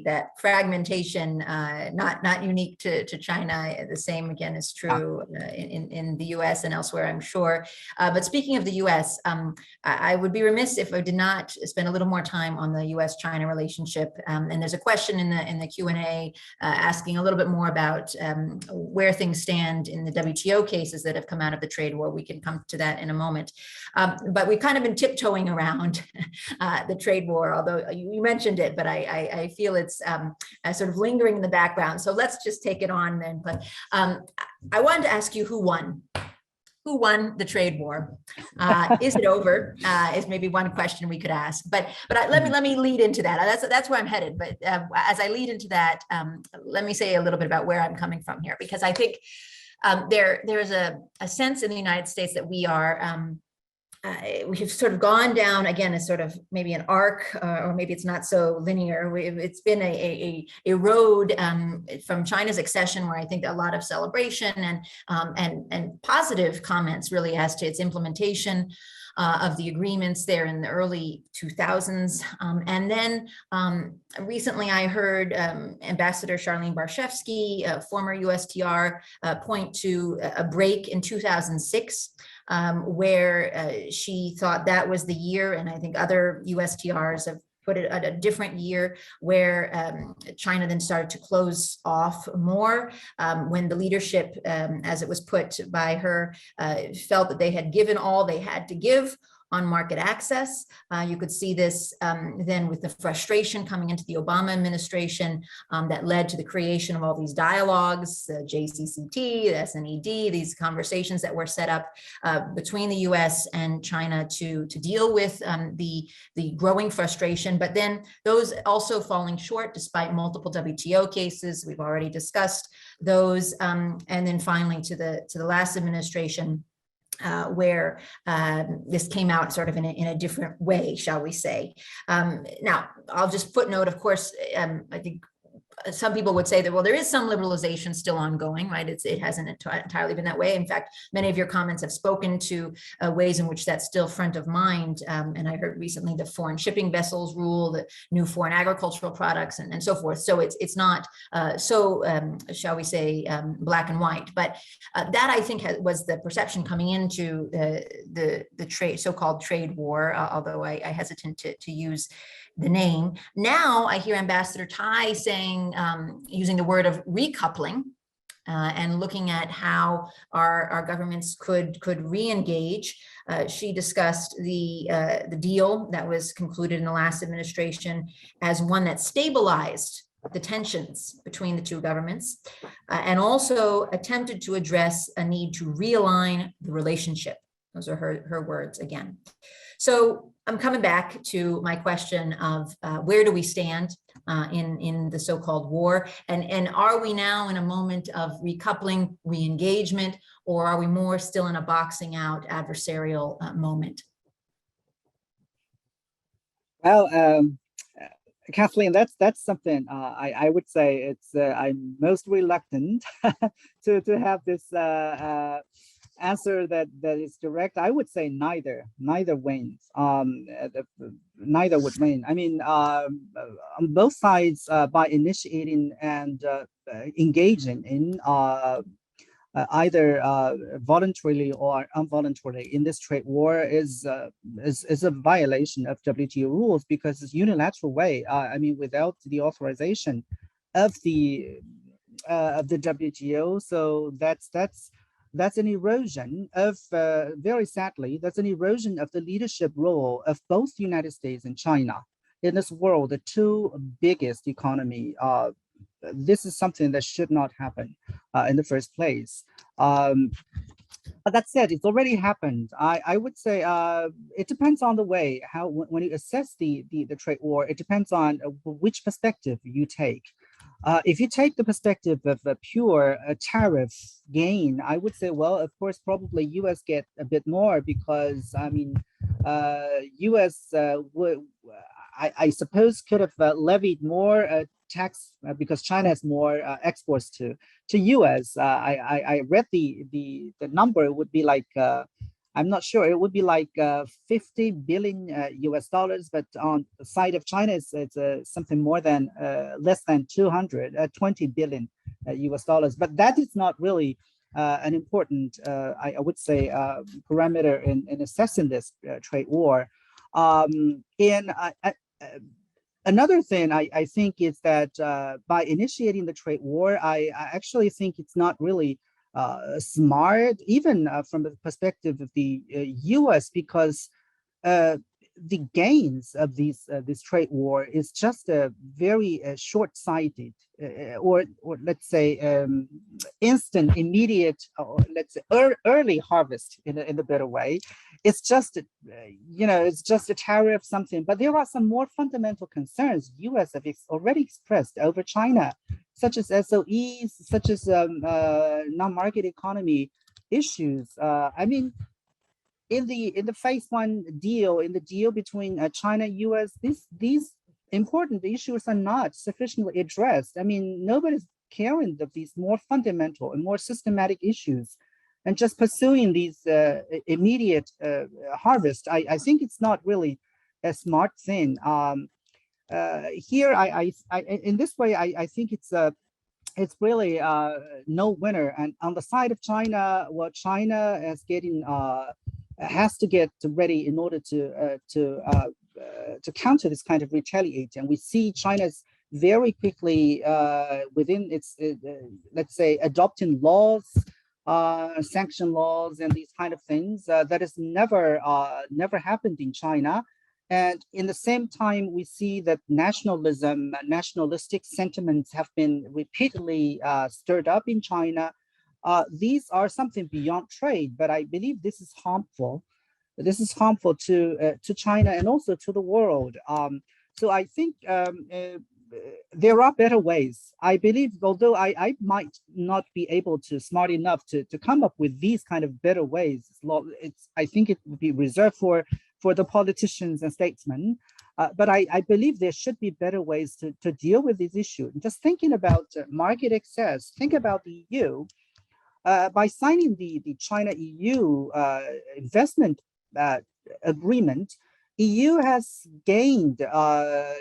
that fragmentation, not unique to China. The same again is true in the U.S. and elsewhere, I'm sure. But speaking of the U.S., I would be remiss if I did not spend a little more time on the U.S.-China relationship. And there's a question in the Q&A asking a little bit more about where things stand in the WTO cases that have come out of the trade war. We can come to that in a moment. But we've kind of been tiptoeing around the trade war, although you mentioned it, but I feel it's sort of lingering in the background. So let's just take it on then. But I wanted to ask you who won? Who won the trade war? Is it over? Is maybe one question we could ask. But let me lead into that. That's where I'm headed. But as I lead into that, let me say a little bit about where I'm coming from here, because I think there's a sense in the United States that we are. We have sort of gone down again as sort of maybe an arc, or maybe it's not so linear. It's been a road from China's accession, where I think a lot of celebration and positive comments really as to its implementation of the agreements there in the early 2000s. And then recently I heard Ambassador Charlene Barshevsky, former USTR, point to a break in 2006, where she thought that was the year, and I think other USTRs have put it at a different year, where China then started to close off more when the leadership, as it was put by her, felt that they had given all they had to give on market access. You could see this then with the frustration coming into the Obama administration that led to the creation of all these dialogues, the JCCT, the SNED, these conversations that were set up between the US and China to deal with the growing frustration, but then those also falling short despite multiple WTO cases. We've already discussed those. And then finally to the last administration, where this came out sort of in a different way, shall we say. Now, I'll just footnote, of course, I think some people would say that, well, there is some liberalization still ongoing, right? It hasn't entirely been that way. In fact, many of your comments have spoken to ways in which that's still front of mind. And I heard recently the foreign shipping vessels rule, the new foreign agricultural products, and so forth. So it's not shall we say, black and white. But that, I think, was the perception coming into the trade, so-called trade war, although I hesitant to use the name. Now I hear Ambassador Tai saying, using the word of recoupling, and looking at how our governments could re-engage. She discussed the deal that was concluded in the last administration as one that stabilized the tensions between the two governments, and also attempted to address a need to realign the relationship. Those are her words again. So I'm coming back to my question of where do we stand in the so-called war, and are we now in a moment of recoupling, re-engagement, or are we more still in a boxing out adversarial moment? Well, Kathleen, that's something I would say it's I'm most reluctant to have this answer that is direct. I would say neither wins. Neither would win. I mean, on both sides, by initiating and engaging in either voluntarily or involuntarily in this trade war is a violation of WTO rules, because it's unilateral way. I mean, without the authorization of the WTO. So that's an erosion of, very sadly, that's an erosion of the leadership role of both the United States and China in this world, the two biggest economy this is something that should not happen in the first place. But that said, it's already happened. I would say it depends on the way how when you assess the trade war, it depends on which perspective you take. If you take the perspective of a pure tariff gain, I would say, well, of course, probably U.S. get a bit more because I mean, U.S. Would, I suppose, could have levied more tax because China has more exports to U.S. I read the number would be like I'm not sure, it would be like 50 billion US dollars, but on the side of China it's something more than less than 220 billion US dollars. But that is not really an important I would say parameter in assessing this trade war. Another thing I think is that by initiating the trade war, I actually think it's not really smart, even from the perspective of the U.S., because the gains of this trade war is just a very short-sighted, or let's say instant, immediate, or let's say early harvest in a better way. It's just it's just a tariff something, but there are some more fundamental concerns U.S. have already expressed over China, such as SOEs, such as non-market economy issues. I mean, in the phase one deal, in the deal between China and U.S., these important issues are not sufficiently addressed. I mean, nobody's caring of these more fundamental and more systematic issues, and just pursuing these immediate harvest. I think it's not really a smart thing. Here, in this way, I think it's really no winner. And on the side of China, well, China is getting has to get ready in order to counter this kind of retaliate. And we see China's very quickly within its let's say adopting laws, sanction laws, and these kind of things that has never happened in China. And in the same time, we see that nationalism, nationalistic sentiments have been repeatedly stirred up in China. These are something beyond trade, but I believe this is harmful. This is harmful to China and also to the world. So I think there are better ways. I believe, although I might not be able to smart enough to come up with these kind of better ways, I think it would be reserved for the politicians and statesmen. But I believe there should be better ways to deal with this issue. Just thinking about market access, think about the EU. By signing the China-EU investment agreement, EU has gained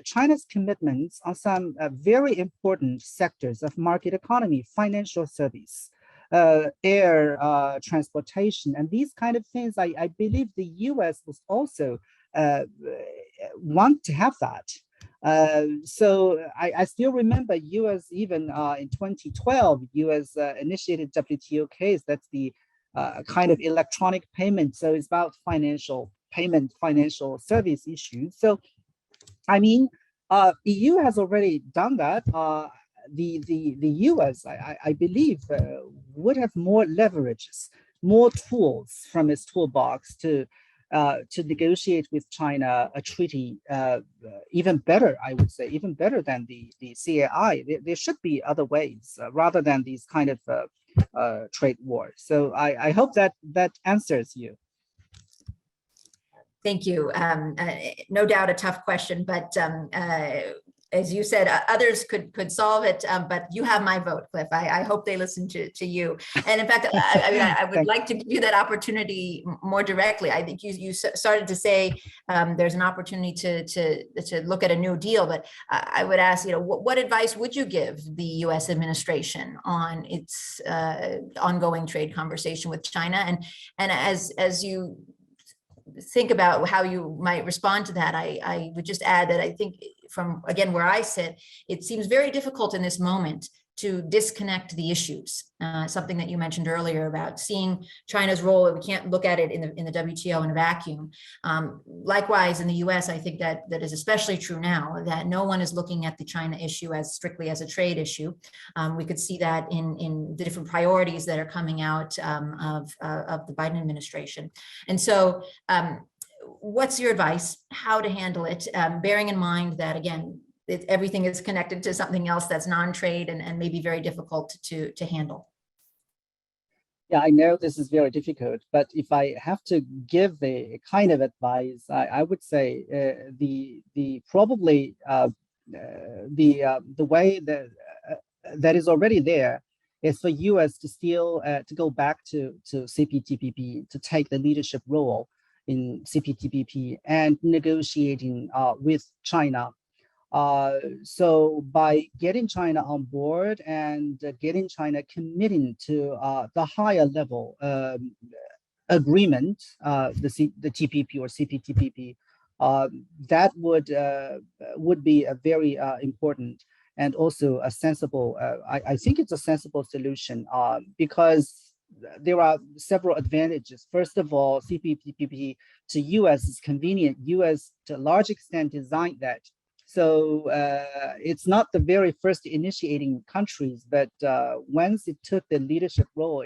China's commitments on some very important sectors of market economy, financial service, air transportation, and these kind of things. I believe the US was also want to have that. So I still remember US even in 2012, US initiated WTO case. That's the kind of electronic payment. So it's about financial payment, financial service issues. So, I mean, EU has already done that. The US, I believe, would have more leverages, more tools from its toolbox to negotiate with China a treaty even better, I would say, even better than the CAI. There should be other ways rather than these kind of trade wars. So I hope that answers you. Thank you. No doubt a tough question, but as you said, others could solve it, but you have my vote, Cliff. I hope they listen to you. And in fact, I would like to give you that opportunity more directly. I think you started to say there's an opportunity to look at a new deal, but I would ask, what advice would you give the U.S. administration on its ongoing trade conversation with China? And as you think about how you might respond to that, I would just add that I think from, again, where I sit, it seems very difficult in this moment to disconnect the issues. Something that you mentioned earlier about seeing China's role. We can't look at it in the WTO in a vacuum. Likewise, in the US, I think that is especially true now, that no one is looking at the China issue as strictly as a trade issue. We could see that in the different priorities that are coming out of the Biden administration. And so what's your advice, how to handle it, bearing in mind that, again, everything is connected to something else that's non-trade and maybe very difficult to handle? Yeah, I know this is very difficult, but if I have to give a kind of advice, I would say the way that is already there is for US to still to go back to CPTPP, to take the leadership role in CPTPP and negotiating with China. So by getting China on board and getting China committing to the higher level agreement, the TPP or CPTPP, that would be a very important and also a sensible. I think it's a sensible solution because there are several advantages. First of all, CPTPP to US is convenient. US to a large extent designed that. So it's not the very first initiating countries, but once it took the leadership role,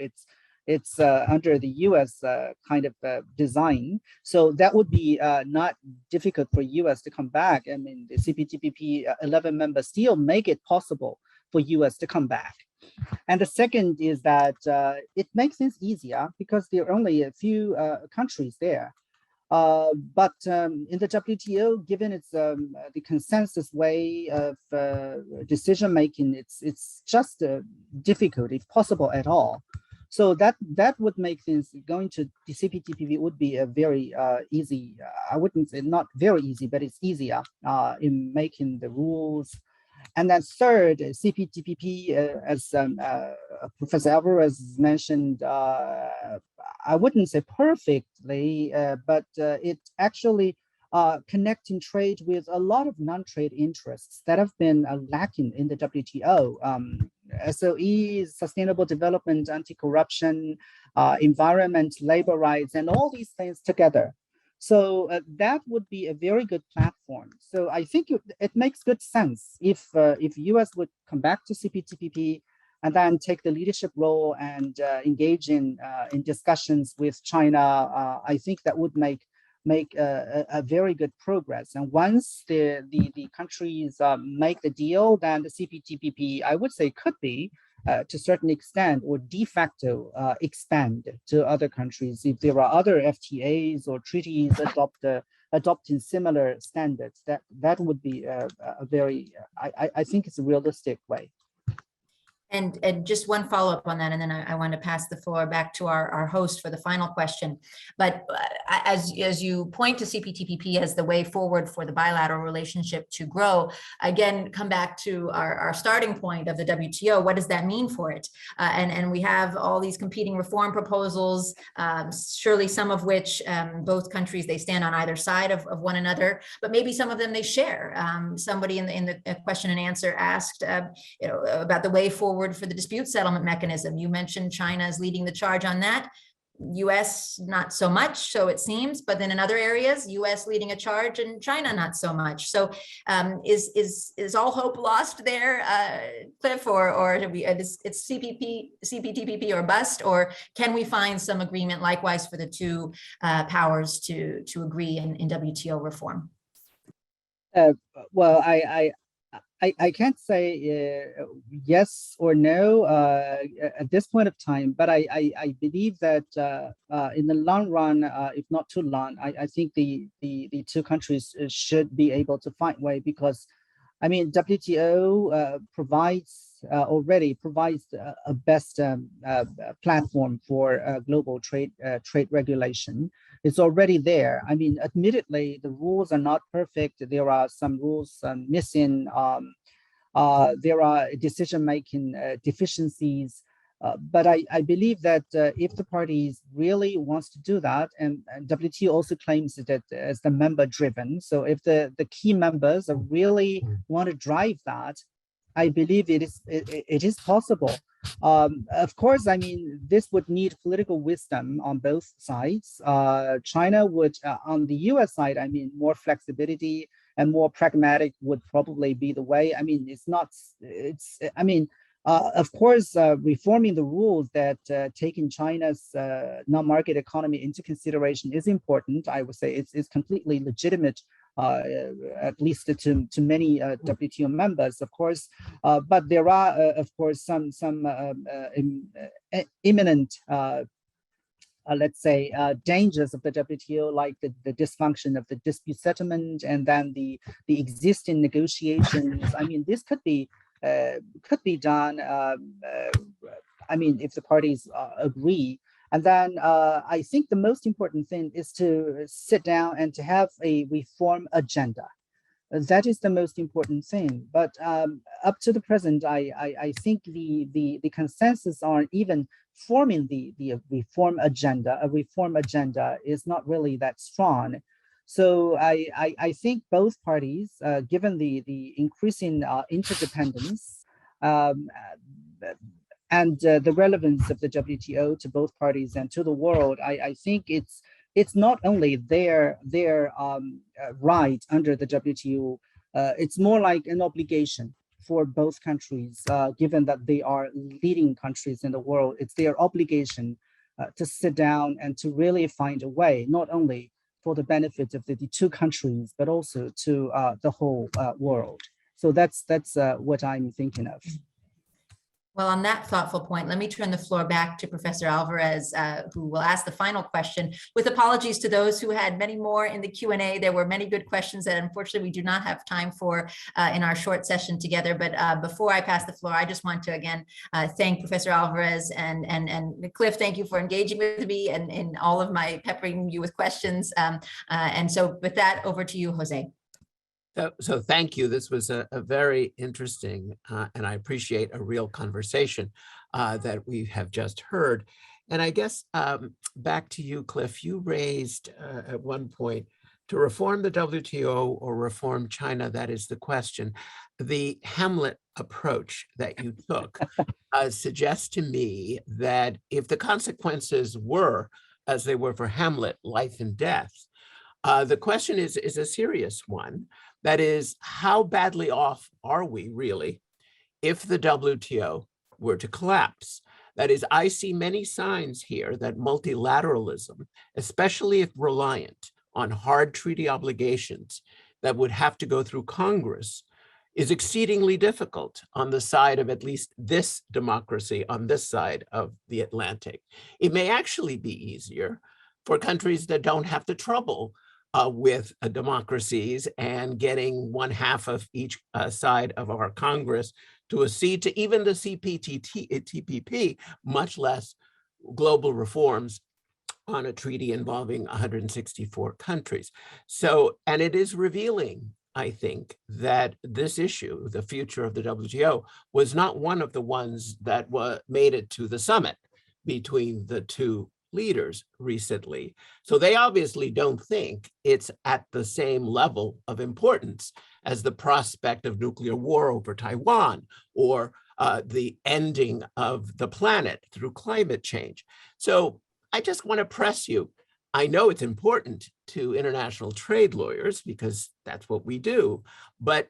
it's under the US kind of design. So that would be not difficult for US to come back. I mean, the CPTPP 11 members still make it possible for US to come back. And the second is that it makes things easier because there are only a few countries there. But in the WTO, given its the consensus way of decision making, it's just difficult, if possible at all. So that would make things going to the CPTPP would be a very easy. I wouldn't say not very easy, but it's easier in making the rules. And then third, CPTPP, as Professor Alvarez mentioned, I wouldn't say perfectly, but it actually connecting trade with a lot of non-trade interests that have been lacking in the WTO. SOE, sustainable development, anti-corruption, environment, labor rights, and all these things together. So that would be a very good platform. So I think it makes good sense if US would come back to CPTPP and then take the leadership role and engage in discussions with China. I think that would make a very good progress. And once the countries make the deal, then the CPTPP, I would say, could be to a certain extent or de facto expand to other countries if there are other FTAs or treaties adopting similar standards. That would be a very, I think it's a realistic way. And just one follow-up on that, and then I want to pass the floor back to our host for the final question. But as you point to CPTPP as the way forward for the bilateral relationship to grow, again, come back to our starting point of the WTO. What does that mean for it? And we have all these competing reform proposals, surely some of which both countries, they stand on either side of one another, but maybe some of them they share. Somebody in the question and answer asked about the way forward for the dispute settlement mechanism. You mentioned China is leading the charge on that. US not so much, so it seems, but then in other areas, US leading a charge and China not so much. So is all hope lost there, Cliff, or it's CPTPP or bust, or can we find some agreement likewise for the two powers to agree in WTO reform? Well, I can't say yes or no at this point of time, but I believe that in the long run, if not too long, I think the two countries should be able to find way, because I mean WTO already provides a best platform for global trade regulation. It's already there. I mean, admittedly, the rules are not perfect. There are some rules missing. There are decision-making deficiencies. But I believe that if the parties really wants to do that, and WTO also claims that as the member-driven, so if the key members really want to drive that, I believe it is possible. Of course, I mean, this would need political wisdom on both sides. China would, on the US side, I mean, more flexibility and more pragmatic would probably be the way. I mean, I mean, of course, reforming the rules that taking China's non-market economy into consideration is important. I would say it's completely legitimate, at least to many WTO members, of course. But there are, of course, some imminent, let's say, dangers of the WTO, like the dysfunction of the dispute settlement, and then the existing negotiations. I mean, this could be done. I mean, if the parties agree. And then I think the most important thing is to sit down and to have a reform agenda. That is the most important thing. But up to the present, I think the consensus on even forming the reform agenda, a reform agenda, is not really that strong. So I think both parties, given the increasing interdependence and the relevance of the WTO to both parties and to the world, I think it's not only their right under the WTO, it's more like an obligation for both countries, given that they are leading countries in the world. It's their obligation to sit down and to really find a way, not only for the benefit of the two countries, but also to the whole world. So that's what I'm thinking of. Well, on that thoughtful point, let me turn the floor back to Professor Alvarez, who will ask the final question, with apologies to those who had many more in the Q&A. There were many good questions that unfortunately we do not have time for in our short session together. But before I pass the floor, I just want to again thank Professor Alvarez and Cliff. Thank you for engaging with me and in all of my peppering you with questions. And so with that, over to you, Jose. So thank you. This was a very interesting, and I appreciate a real conversation that we have just heard. And I guess back to you, Cliff, you raised at one point, to reform the WTO or reform China, that is the question. The Hamlet approach that you took suggests to me that if the consequences were, as they were for Hamlet, life and death, the question is a serious one. That is, how badly off are we really if the WTO were to collapse? That is, I see many signs here that multilateralism, especially if reliant on hard treaty obligations that would have to go through Congress, is exceedingly difficult on the side of at least this democracy on this side of the Atlantic. It may actually be easier for countries that don't have the trouble with democracies and getting one half of each side of our Congress to accede to even the TPP, much less global reforms on a treaty involving 164 countries. So, and it is revealing, I think, that this issue, the future of the WTO, was not one of the ones that made it to the summit between the two leaders recently. So they obviously don't think it's at the same level of importance as the prospect of nuclear war over Taiwan or the ending of the planet through climate change. So I just want to press you. I know it's important to international trade lawyers because that's what we do. But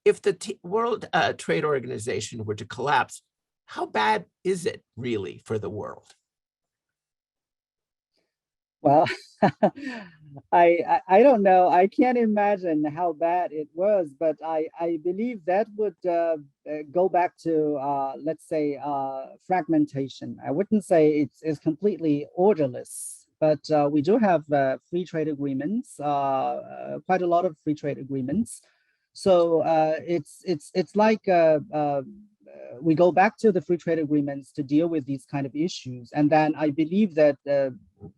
if the World Trade Organization were to collapse, how bad is it really for the world? Well, I don't know. I can't imagine how bad it was, but I believe that would go back to, let's say, fragmentation. I wouldn't say it's completely orderless, but we do have free trade agreements, quite a lot of free trade agreements. So it's like we go back to the free trade agreements to deal with these kind of issues, and then I believe that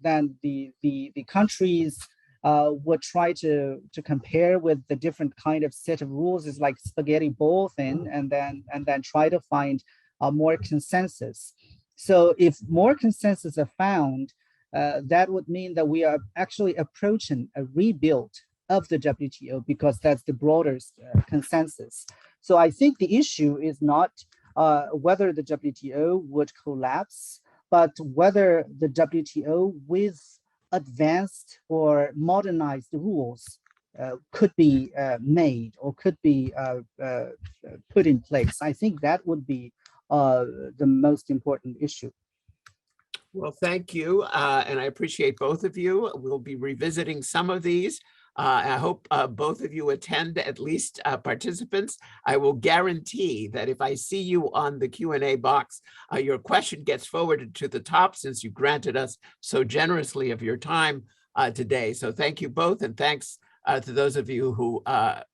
then the countries would try to compare with the different kind of set of rules. Is like spaghetti ball thing, and then try to find more consensus. So if more consensus are found, that would mean that we are actually approaching a rebuild of the WTO, because that's the broader consensus. So I think the issue is not whether the WTO would collapse, but whether the WTO with advanced or modernized rules could be made or could be put in place. I think that would be the most important issue. Well, thank you. And I appreciate both of you. We'll be revisiting some of these. I hope both of you attend, at least participants. I will guarantee that if I see you on the Q&A box, your question gets forwarded to the top, since you granted us so generously of your time today. So thank you both, and thanks to those of you who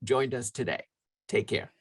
joined us today. Take care.